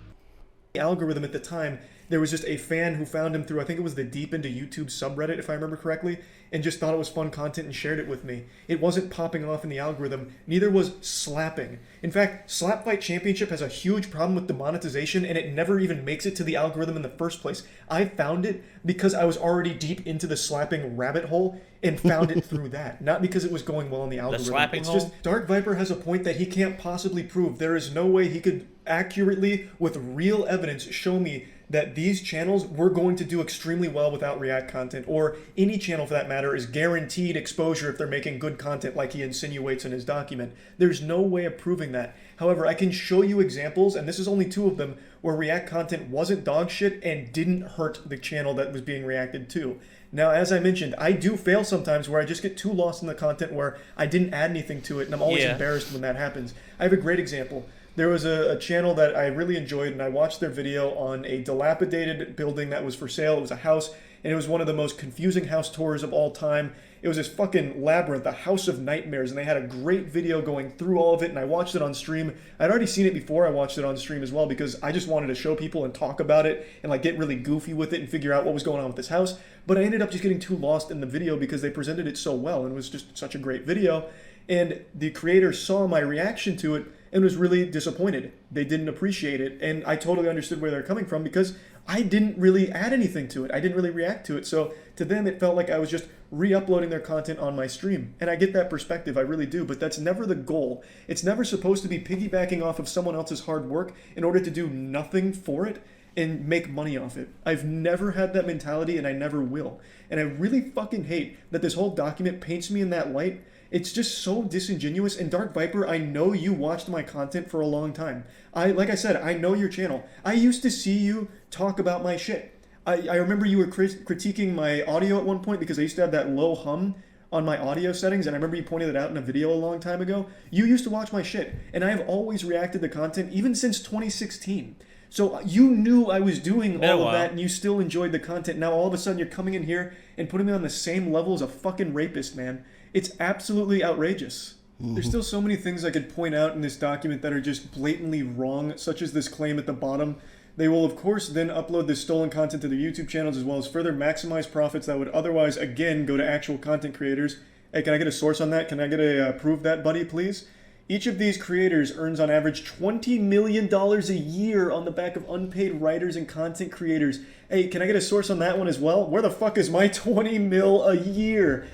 The algorithm at the time, there was just a fan who found him through, I think it was the Deep Into YouTube subreddit, if I remember correctly, and just thought it was fun content and shared it with me. It wasn't popping off in the algorithm. Neither was slapping. In fact, Slap Fight Championship has a huge problem with demonetization, and it never even makes it to the algorithm in the first place. I found it because I was already deep into the slapping rabbit hole and found it through that, not because it was going well in the algorithm. The slapping hole? Just Dark Viper has a point that he can't possibly prove. There is no way he could accurately, with real evidence, show me that these channels were going to do extremely well without React content, or any channel for that matter is guaranteed exposure if they're making good content like he insinuates in his document. There's no way of proving that. However, I can show you examples, and this is only 2 of them, where React content wasn't dog shit and didn't hurt the channel that was being reacted to. Now, as I mentioned, I do fail sometimes where I just get too lost in the content where I didn't add anything to it, and I'm always embarrassed when that happens. I have a great example. There was a channel that I really enjoyed, and I watched their video on a dilapidated building that was for sale. It was a house, and it was one of the most confusing house tours of all time. It was this fucking labyrinth, a house of nightmares, and they had a great video going through all of it, and I watched it on stream. I'd already seen it before I watched it on stream as well, because I just wanted to show people and talk about it and get really goofy with it and figure out what was going on with this house. But I ended up just getting too lost in the video because they presented it so well, and it was just such a great video. And the creator saw my reaction to it and was really disappointed. They didn't appreciate it, and I totally understood where they're coming from because I didn't really add anything to it. I didn't really react to it. So to them, it felt like I was just re-uploading their content on my stream. And I get that perspective, I really do, but that's never the goal. It's never supposed to be piggybacking off of someone else's hard work in order to do nothing for it and make money off it. I've never had that mentality, and I never will. And I really fucking hate that this whole document paints me in that light. It's just so disingenuous. And Dark Viper, I know you watched my content for a long time. Like I said, I know your channel. I used to see you talk about my shit. I remember you were critiquing my audio at one point because I used to have that low hum on my audio settings, and I remember you pointed it out in a video a long time ago. You used to watch my shit, and I have always reacted to content, even since 2016. So you knew I was doing all of that, and you still enjoyed the content. Now all of a sudden you're coming in here and putting me on the same level as a fucking rapist, man. It's absolutely outrageous. There's still so many things I could point out in this document that are just blatantly wrong, such as this claim at the bottom. They will, of course, then upload this stolen content to their YouTube channels as well as further maximize profits that would otherwise, again, go to actual content creators. Hey, can I get a source on that? Can I get a proof that, buddy, please? Each of these creators earns on average $20 million a year on the back of unpaid writers and content creators. Hey, can I get a source on that one as well? Where the fuck is my 20 mil a year?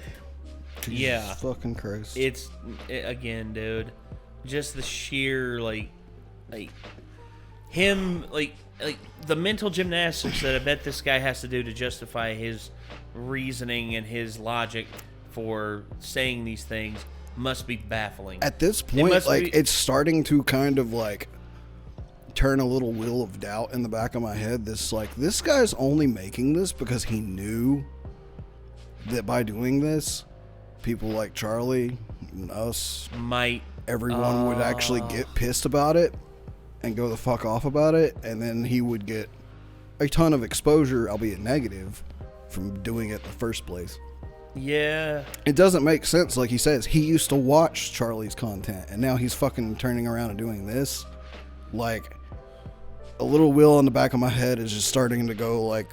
Yeah. Fucking Christ. It's, again, dude, just the sheer, him, the mental gymnastics that I bet this guy has to do to justify his reasoning and his logic for saying these things must be baffling. At this point, it's starting to kind of turn a little wheel of doubt in the back of my head. This guy's only making this because he knew that by doing this, people like Charlie and us, everyone would actually get pissed about it and go the fuck off about it, and then he would get a ton of exposure, albeit negative, from doing it in the first place. Yeah. It doesn't make sense, like he says. He used to watch Charlie's content, and now he's fucking turning around and doing this. A little wheel on the back of my head is just starting to go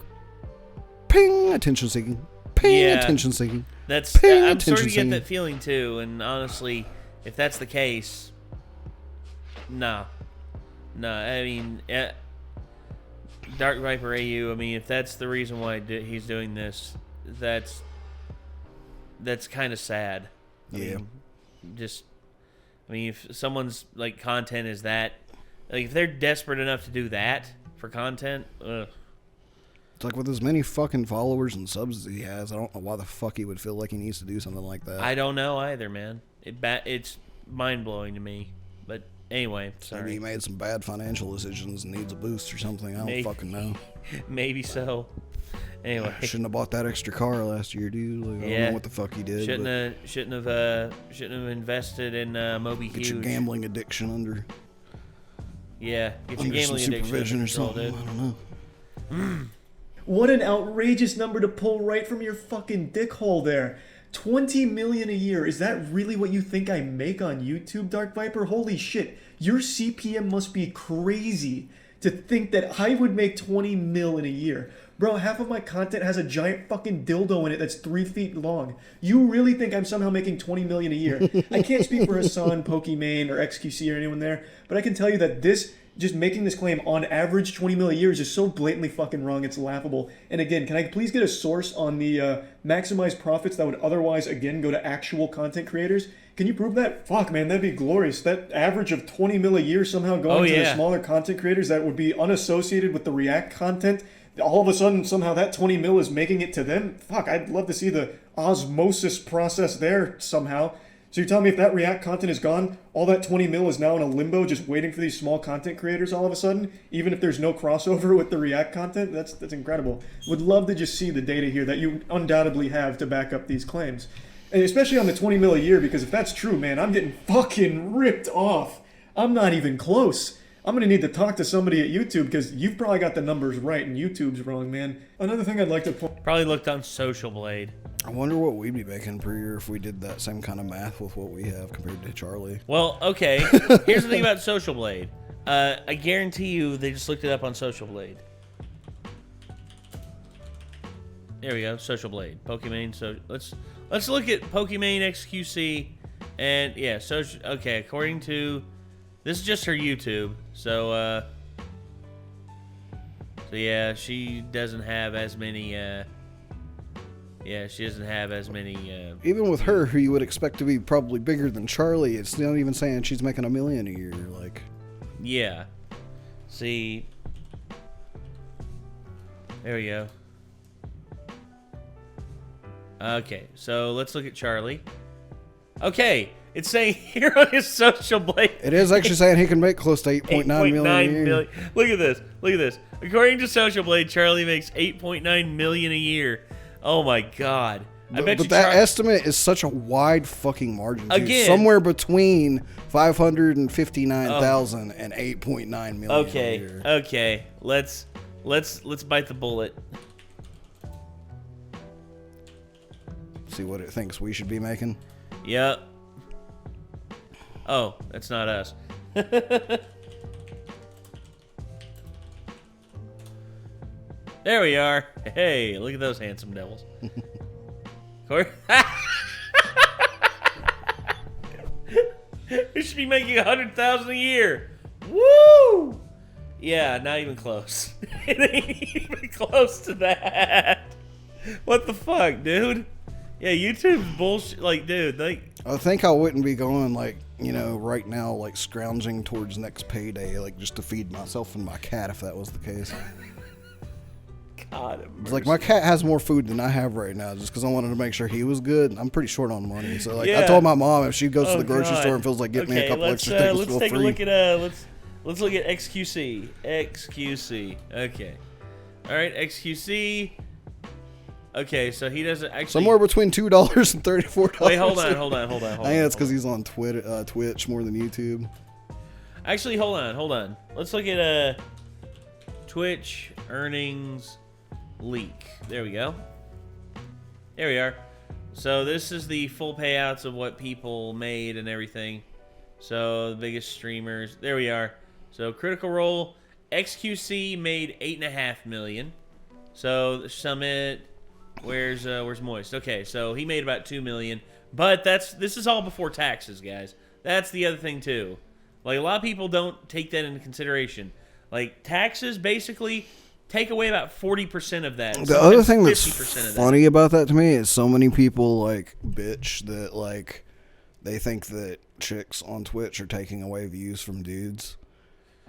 ping, attention seeking, ping, attention seeking. I'm starting to get that feeling too, and honestly, if that's the case, no, I mean, Dark Viper AU, I mean, if that's the reason why he's doing this, that's kind of sad. I mean, if someone's, like, content is that, like, if they're desperate enough to do that for content, ugh. It's like with as many fucking followers and subs as he has, I don't know why the fuck he would feel like he needs to do something like that. I don't know either, man. It's mind-blowing to me. But anyway, sorry. Maybe he made some bad financial decisions and needs a boost or something. I don't fucking know. Maybe so. Anyway. Shouldn't have bought that extra car last year, dude. Like, I don't know what the fuck he did. Shouldn't have invested in Moby Huge. Get your gambling addiction under. Yeah, get your gambling addiction or something. Dude. I don't know. What an outrageous number to pull right from your fucking dick hole there. 20 million a year. Is that really what you think I make on YouTube, Dark Viper? Holy shit. Your CPM must be crazy to think that I would make 20 mil in a year. Bro, half of my content has a giant fucking dildo in it that's 3 feet long. You really think I'm somehow making 20 million a year? I can't speak for Hassan, Pokimane, or XQC or anyone there, but I can tell you that just making this claim on average 20 mil a year is just so blatantly fucking wrong, it's laughable. And again, can I please get a source on the maximized profits that would otherwise, again, go to actual content creators? Can you prove that? Fuck, man, that'd be glorious. That average of 20 mil a year somehow going to the smaller content creators that would be unassociated with the React content. All of a sudden, somehow that 20 mil is making it to them. Fuck, I'd love to see the osmosis process there somehow. So you're telling me if that React content is gone, all that 20 mil is now in a limbo just waiting for these small content creators all of a sudden? Even if there's no crossover with the React content? That's incredible. Would love to just see the data here that you undoubtedly have to back up these claims. And especially on the 20 mil a year, because if that's true, man, I'm getting fucking ripped off. I'm not even close. I'm going to need to talk to somebody at YouTube because you've probably got the numbers right and YouTube's wrong, man. Another thing I'd like to point... Probably looked on Social Blade. I wonder what we'd be making per year if we did that same kind of math with what we have compared to Charlie. Well, okay. Here's the thing about Social Blade. I guarantee you they just looked it up on Social Blade. There we go, Social Blade. Pokimane, so let's look at Pokimane XQC and yeah, social okay, according to this is just her YouTube. So yeah, she doesn't have as many even with her, who you would expect to be probably bigger than Charlie, it's not even saying she's making $1 million a year. Like, yeah. See, there we go. Okay, so let's look at Charlie. Okay, it's saying here on his Social Blade. It is actually saying he can make close to 8.9 million a year. Look at this. Look at this. According to Social Blade, Charlie makes 8.9 million a year. Oh my god. But that estimate is such a wide fucking margin. Again, somewhere between 559,000 and 8.9 million. Okay. A year. Okay. Let's bite the bullet. See what it thinks we should be making. Yep. Oh, that's not us. There we are. Hey, look at those handsome devils. We should be making 100,000 a year. Woo! Yeah, not even close. It ain't even close to that. What the fuck, dude? Yeah, YouTube's bullshit. Like, dude, like. I think I wouldn't be going like, you know, right now, like scrounging towards next payday, like just to feed myself and my cat, if that was the case. God, it's like my cat has more food than I have right now, just because I wanted to make sure he was good. I'm pretty short on money, so like I told my mom if she goes to the grocery store and feels like getting me a couple extra things, let's take a look at let's look at XQC. XQC. Okay. All right, XQC. Okay, so he doesn't actually somewhere between $2 and $34. Wait, hold on. I think that's because he's on Twitch more than YouTube. Actually, hold on. Let's look at Twitch earnings leak. There we go. There we are. So this is the full payouts of what people made and everything. So the biggest streamers. There we are. So Critical Role, XQC made 8.5 million. So Summit, where's Moist? Okay, so he made about 2 million. But this is all before taxes, guys. That's the other thing too. Like a lot of people don't take that into consideration. Like taxes basically take away about 40% of that. The other thing that's 50% funny about that to me is so many people like bitch that like they think that chicks on Twitch are taking away views from dudes.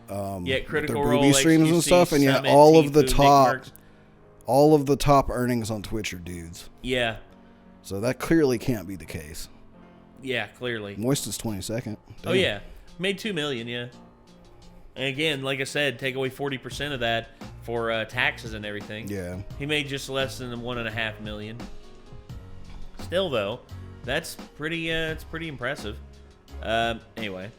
Yeah, Critical their Role, booby streams and XQC, stuff, and yet Summit, all of the Tifu, top, Nick Merckx. all of the top earnings on Twitch are dudes. Yeah. So that clearly can't be the case. Yeah, clearly. Moist is 22nd. Oh yeah, made $2 million. Yeah. And again, like I said, take away 40% of that for taxes and everything. Yeah. He made just less than $1.5 million. Still though, that's pretty. It's pretty impressive. Anyway.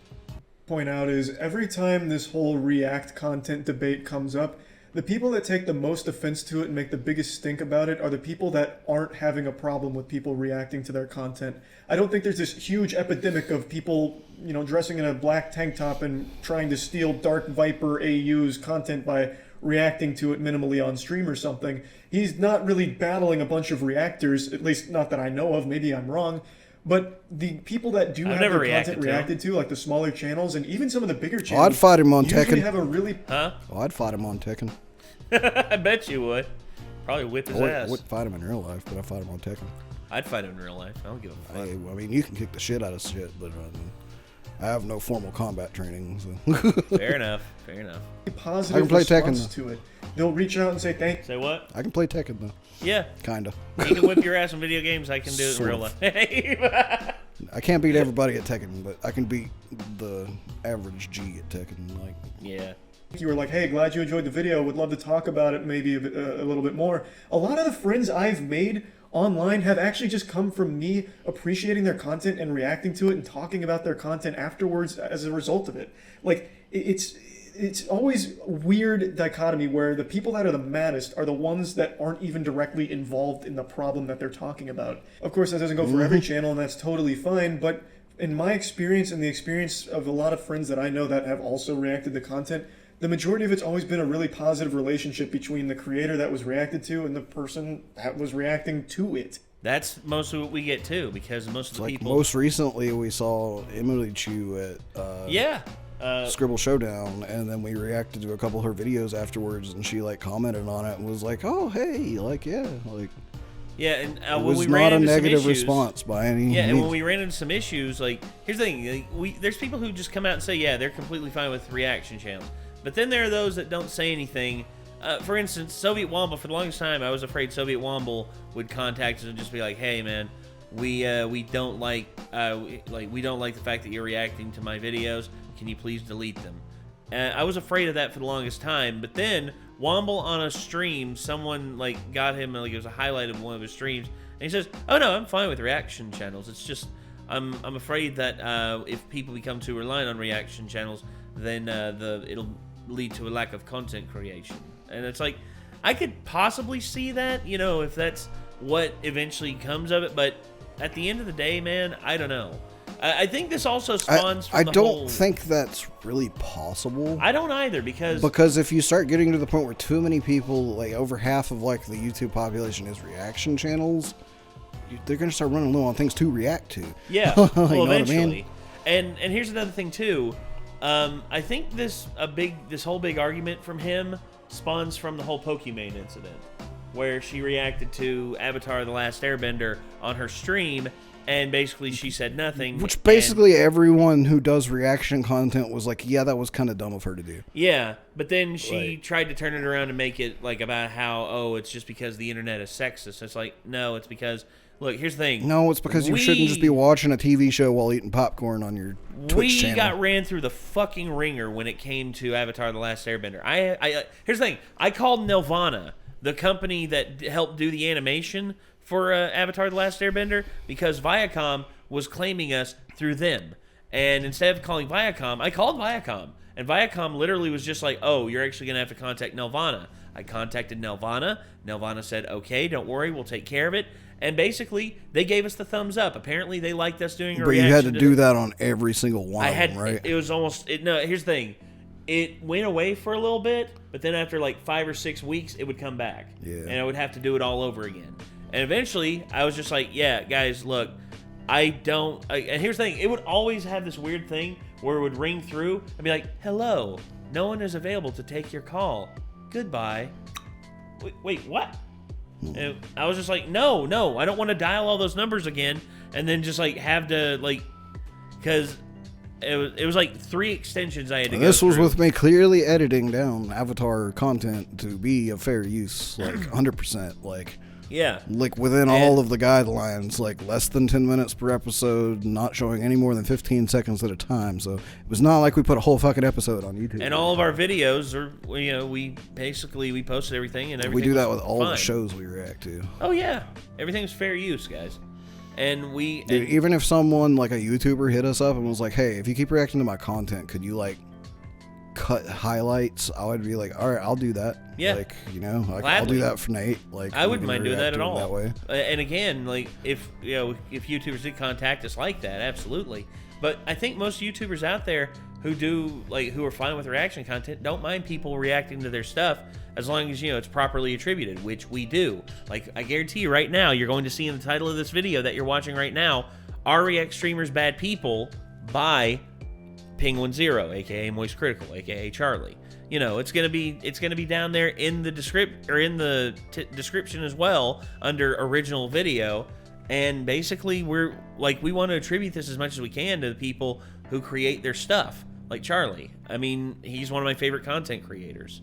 Point out is every time this whole React content debate comes up, the people that take the most offense to it and make the biggest stink about it are the people that aren't having a problem with people reacting to their content. I don't think there's this huge epidemic of people, you know, dressing in a black tank top and trying to steal Dark Viper AU's content by reacting to it minimally on stream or something. He's not really battling a bunch of reactors, at least not that I know of, maybe I'm wrong. But the people that do have their content reacted to, like the smaller channels and even some of the bigger channels, I'd fight him on usually Tekken. have a really... Huh? Oh, I'd fight him on Tekken. I bet you would. Probably whip his ass. I wouldn't fight him in real life, but I'd fight him on Tekken. I'd fight him in real life. I don't give a fuck. I mean, you can kick the shit out of shit, but I have no formal combat training. So. Fair enough. Fair enough. Positive I can play response Tekken, to it. They'll reach out and say thank. Say what? I can play Tekken though. Yeah. Kinda. You can whip your ass in video games. I can do it in Sort real of. life. I can't beat everybody at Tekken, but I can beat the average G at Tekken. Like, yeah. You were like, hey, glad you enjoyed the video. Would love to talk about it maybe a little bit more. A lot of the friends I've made online have actually just come from me appreciating their content and reacting to it and talking about their content afterwards as a result of it. Like, it's always a weird dichotomy where the people that are the maddest are the ones that aren't even directly involved in the problem that they're talking about. Of course, that doesn't go for every channel, and that's totally fine, but in my experience and the experience of a lot of friends that I know that have also reacted to content, the majority of it's always been a really positive relationship between the creator that was reacted to and the person that was reacting to it. That's mostly what we get too, because most of the like people. most recently, we saw Emily Chu at Scribble Showdown, and then we reacted to a couple of her videos afterwards, and she like commented on it and was like, "Oh, hey, like yeah, like." Yeah, and It when was we not ran a into negative some issues, response by any Yeah, and means. when we ran into some issues, like here's the thing: there's people who just come out and say, yeah, they're completely fine with reaction channels, but then there are those that don't say anything. For instance, Soviet Womble. For the longest time, I was afraid Soviet Womble would contact us and just be like, "Hey, man, we don't like we don't like the fact that you're reacting to my videos. Can you please delete them?" I was afraid of that for the longest time, but then Womble on a stream, someone like got him like it was a highlight of one of his streams, and he says, "Oh no, I'm fine with reaction channels. It's just I'm afraid that if people become too reliant on reaction channels, then it'll lead to a lack of content creation." And it's like, I could possibly see that, you know, if that's what eventually comes of it, but at the end of the day, man, I don't know. I think this also spawns from the whole... I don't think that's really possible. I don't either, because if you start getting to the point where too many people, like over half of like the YouTube population is reaction channels, they're going to start running low on things to react to. Yeah, well, well, eventually. I mean? And here's another thing too. I think this whole big argument from him spawns from the whole Pokimane incident, where she reacted to Avatar: The Last Airbender on her stream, and basically she said nothing. Which basically everyone who does reaction content was like, yeah, that was kind of dumb of her to do. Yeah, but then she tried to turn it around and make it like about how, oh, it's just because the internet is sexist. It's like, no, it's because, look, here's the thing. No, it's because you shouldn't just be watching a TV show while eating popcorn on your Twitch channel. We got ran through the fucking ringer when it came to Avatar: The Last Airbender. Here's the thing. I called Nelvana, the company that helped do the animation for Avatar: The Last Airbender, because Viacom was claiming us through them. And instead of calling Viacom, I called Viacom. And Viacom literally was just like, oh, you're actually going to have to contact Nelvana. I contacted Nelvana. Nelvana said, okay, don't worry, we'll take care of it. And basically, they gave us the thumbs up. Apparently, they liked us doing a reaction. But you had to do that on every single one of them, right? It was almost... No, here's the thing. It went away for a little bit, but then after like 5 or 6 weeks, it would come back. Yeah. And I would have to do it all over again. And eventually, I was just like, yeah, guys, look, and here's the thing. It would always have this weird thing where it would ring through and be like, hello, no one is available to take your call. Goodbye. Wait, what? And I was just like, no, I don't want to dial all those numbers again, and then just like have to like, because it was like 3 extensions I had to go This was through. with me clearly editing down Avatar content to be of fair use, like 100%, like. Yeah. Like within all of the guidelines, like less than 10 minutes per episode, not showing any more than 15 seconds at a time. So it was not like we put a whole fucking episode on YouTube. And all of our videos are, we posted everything and everything. We do that was with all fine. the shows we react to. Oh yeah, everything's fair use, guys. And Dude, even if someone like a YouTuber hit us up and was like, "Hey, if you keep reacting to my content, could you like cut highlights?" I would be like, "All right, I'll do that." Yeah, like I'll do that for Nate. Like I wouldn't mind doing that at all. That way. And again, like if YouTubers did contact us like that, absolutely. But I think most YouTubers out there who are fine with reaction content don't mind people reacting to their stuff as long as it's properly attributed, which we do. Like I guarantee you right now, you're going to see in the title of this video that you're watching right now, "Our React Streamers Bad People" by Penguin Zero, aka Moist Critical, aka Charlie. It's gonna be down there in the description as well under original video. And basically, we want to attribute this as much as we can to the people who create their stuff, like Charlie. I mean, he's one of my favorite content creators.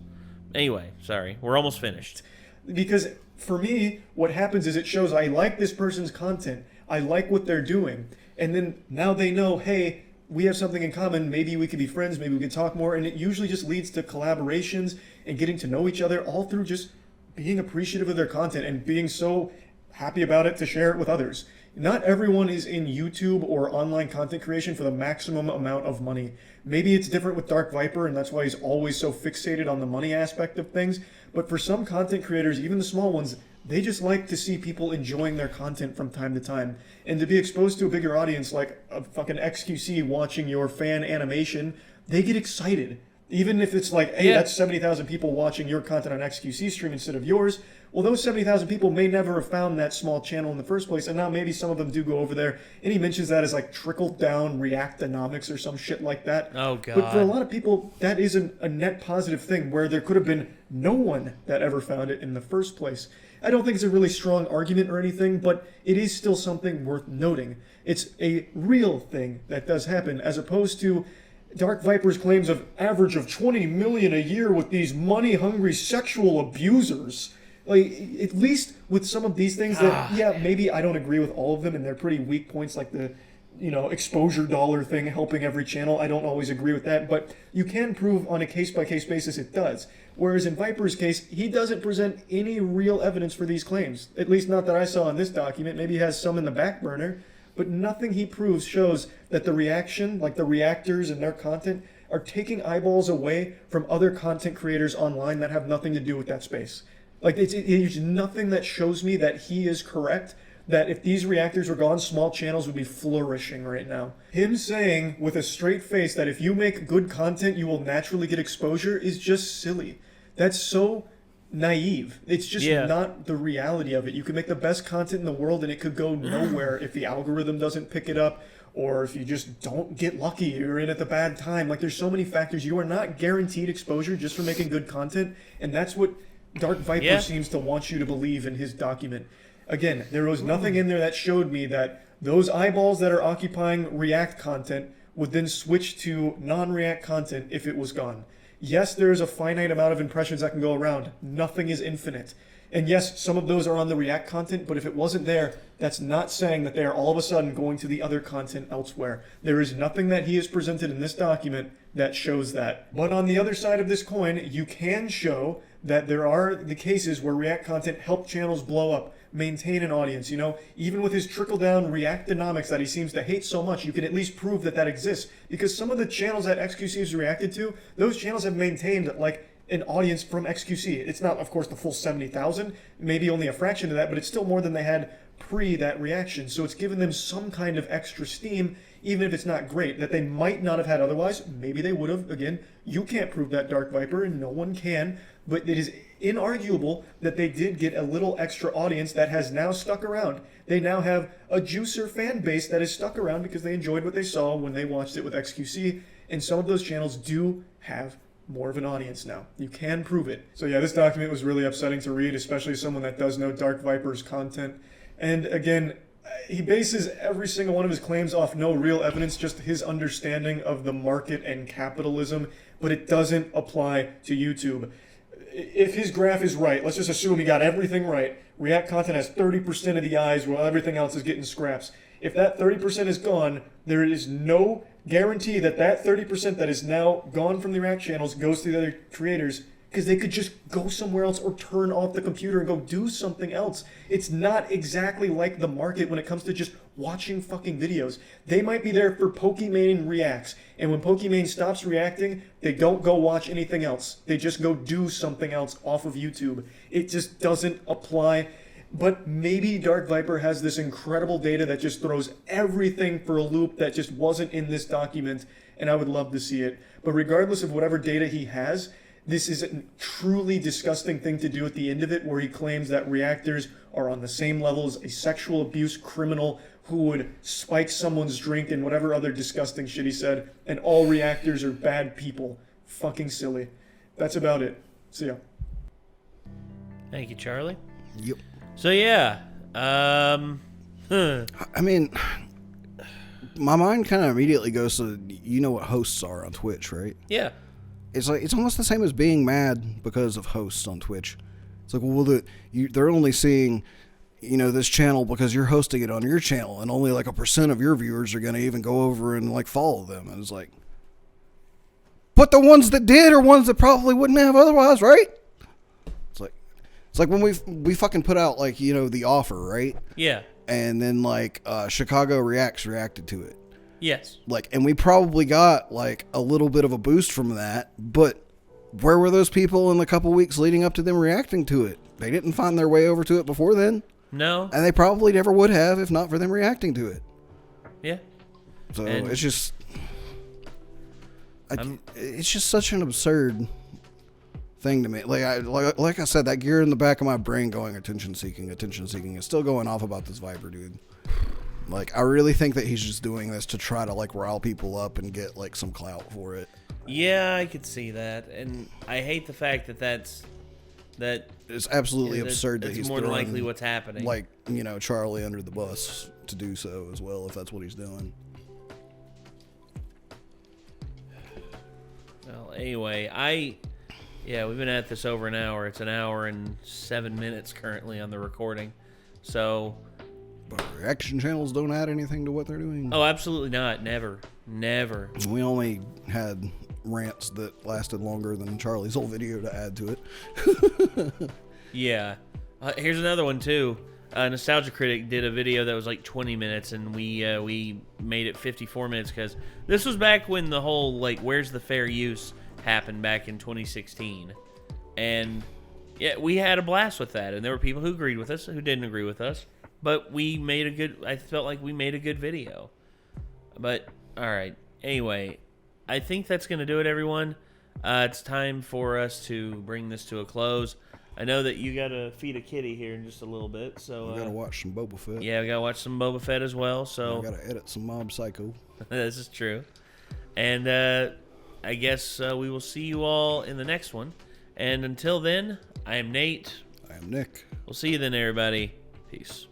Anyway, sorry, we're almost finished. Because for me, what happens is it shows I like this person's content, I like what they're doing, and then now they know, hey, we have something in common, maybe we could be friends, maybe we could talk more, and it usually just leads to collaborations and getting to know each other, all through just being appreciative of their content and being so happy about it to share it with others. Not everyone is in YouTube or online content creation for the maximum amount of money. Maybe it's different with Dark Viper, and that's why he's always so fixated on the money aspect of things, but for some content creators, even the small ones, they just like to see people enjoying their content from time to time. And to be exposed to a bigger audience like a fucking XQC watching your fan animation, they get excited. Even if it's like, hey, that's 70,000 people watching your content on XQC stream instead of yours. Well, those 70,000 people may never have found that small channel in the first place, and now maybe some of them do go over there. And he mentions that as like trickle-down reactonomics or some shit like that. Oh, God. But for a lot of people, that is a net positive thing, where there could have been no one that ever found it in the first place. I don't think it's a really strong argument or anything, but it is still something worth noting. It's a real thing that does happen, as opposed to Dark Viper's claims of average of 20 million a year with these money-hungry sexual abusers. Like, at least with some of these things that, maybe I don't agree with all of them, and they're pretty weak points, like the, exposure dollar thing helping every channel. I don't always agree with that, but you can prove on a case-by-case basis it does. Whereas in Viper's case, he doesn't present any real evidence for these claims. At least not that I saw in this document. Maybe he has some in the back burner, but nothing he proves shows that the reaction, like the reactors and their content, are taking eyeballs away from other content creators online that have nothing to do with that space. Like, there's nothing that shows me that he is correct, that if these reactors were gone, small channels would be flourishing right now. Him saying with a straight face that if you make good content, you will naturally get exposure is just silly. That's so naive. It's just not the reality of it. You can make the best content in the world and it could go nowhere if the algorithm doesn't pick it up, or if you just don't get lucky, you're in at the bad time. Like, there's so many factors. You are not guaranteed exposure just for making good content, and that's what Dark Viper seems to want you to believe in his document. Again, there was nothing in there that showed me that those eyeballs that are occupying React content would then switch to non-React content if it was gone. Yes, there is a finite amount of impressions that can go around. Nothing is infinite. And yes, some of those are on the React content, but if it wasn't there, that's not saying that they are all of a sudden going to the other content elsewhere. There is nothing that he has presented in this document that shows that. But on the other side of this coin, you can show that there are the cases where React content helped channels blow up, maintain an audience. Even with his trickle-down reactonomics that he seems to hate so much, you can at least prove that that exists. Because some of the channels that XQC has reacted to, those channels have maintained, like, an audience from XQC. It's not, of course, the full 70,000, maybe only a fraction of that, but it's still more than they had pre that reaction. So it's given them some kind of extra steam, even if it's not great, that they might not have had otherwise. Maybe they would have. Again, you can't prove that, Dark Viper, and no one can, but it is inarguable that they did get a little extra audience that has now stuck around. They now have a juicer fan base that is stuck around because they enjoyed what they saw when they watched it with XQC, and some of those channels do have more of an audience now. You can prove it. So yeah, this document was really upsetting to read, especially someone that does know Dark Viper's content. And again, he bases every single one of his claims off no real evidence, just his understanding of the market and capitalism, but it doesn't apply to YouTube. If his graph is right, let's just assume he got everything right. React content has 30% of the eyes while everything else is getting scraps. If that 30% is gone, there is no guarantee that that 30% that is now gone from the React channels goes to the other creators, because they could just go somewhere else or turn off the computer and go do something else. It's not exactly like the market when it comes to just watching fucking videos. They might be there for Pokimane reacts, and when Pokimane stops reacting, they don't go watch anything else. They just go do something else off of YouTube. It just doesn't apply. But maybe Dark Viper has this incredible data that just throws everything for a loop that just wasn't in this document, and I would love to see it. But regardless of whatever data he has, this is a truly disgusting thing to do at the end of it, where he claims that reactors are on the same level as a sexual abuse criminal who would spike someone's drink and whatever other disgusting shit he said, and all reactors are bad people. Fucking silly. That's about it. See ya. Thank you, Charlie. Yep. So yeah, I mean, my mind kind of immediately goes to, you know what hosts are on Twitch, right? Yeah. It's like, it's almost the same as being mad because of hosts on Twitch. It's like, well, they're only seeing, you know, this channel because you're hosting it on your channel, and only like 1% of your viewers are going to even go over and like follow them. And it's like, but the ones that did are ones that probably wouldn't have otherwise, right? It's like when we fucking put out, like, you know, The Offer, right? Yeah. And then like Chicago reacted to it. Yes. Like, and we probably got like a little bit of a boost from that, but where were those people in the couple weeks leading up to them reacting to it? They didn't find their way over to it before then. No. And they probably never would have if not for them reacting to it. Yeah. So it's just, it's just such an absurd thing to me. Like I said, that gear in the back of my brain going attention seeking is still going off about this Viper dude. Like, I really think that he's just doing this to try to like rile people up and get like some clout for it. Yeah, I could see that, and I hate the fact that it's absolutely absurd that he's more than throwing, likely what's happening. Like, you know, Charlie under the bus to do so as well, if that's what he's doing. Well, anyway, we've been at this over an hour. It's an hour and 7 minutes currently on the recording. So, but reaction channels don't add anything to what they're doing. Oh, absolutely not. Never. We only had rants that lasted longer than Charlie's whole video to add to it. Yeah. Here's another one too. Nostalgia Critic did a video that was like 20 minutes, and we made it 54 minutes because this was back when the whole like where's the fair use happened back in 2016, and yeah, we had a blast with that, and there were people who agreed with us, who didn't agree with us, but I felt like we made a good video. But all right, anyway, I think that's gonna do it, everyone. It's time for us to bring this to a close. I know that you gotta feed a kitty here in just a little bit, so we gotta watch some Boba Fett. Yeah, we gotta watch some Boba Fett as well. So I gotta edit some Mob Psycho. This is true, and I guess we will see you all in the next one. And until then, I am Nate. I am Nick. We'll see you then, everybody. Peace.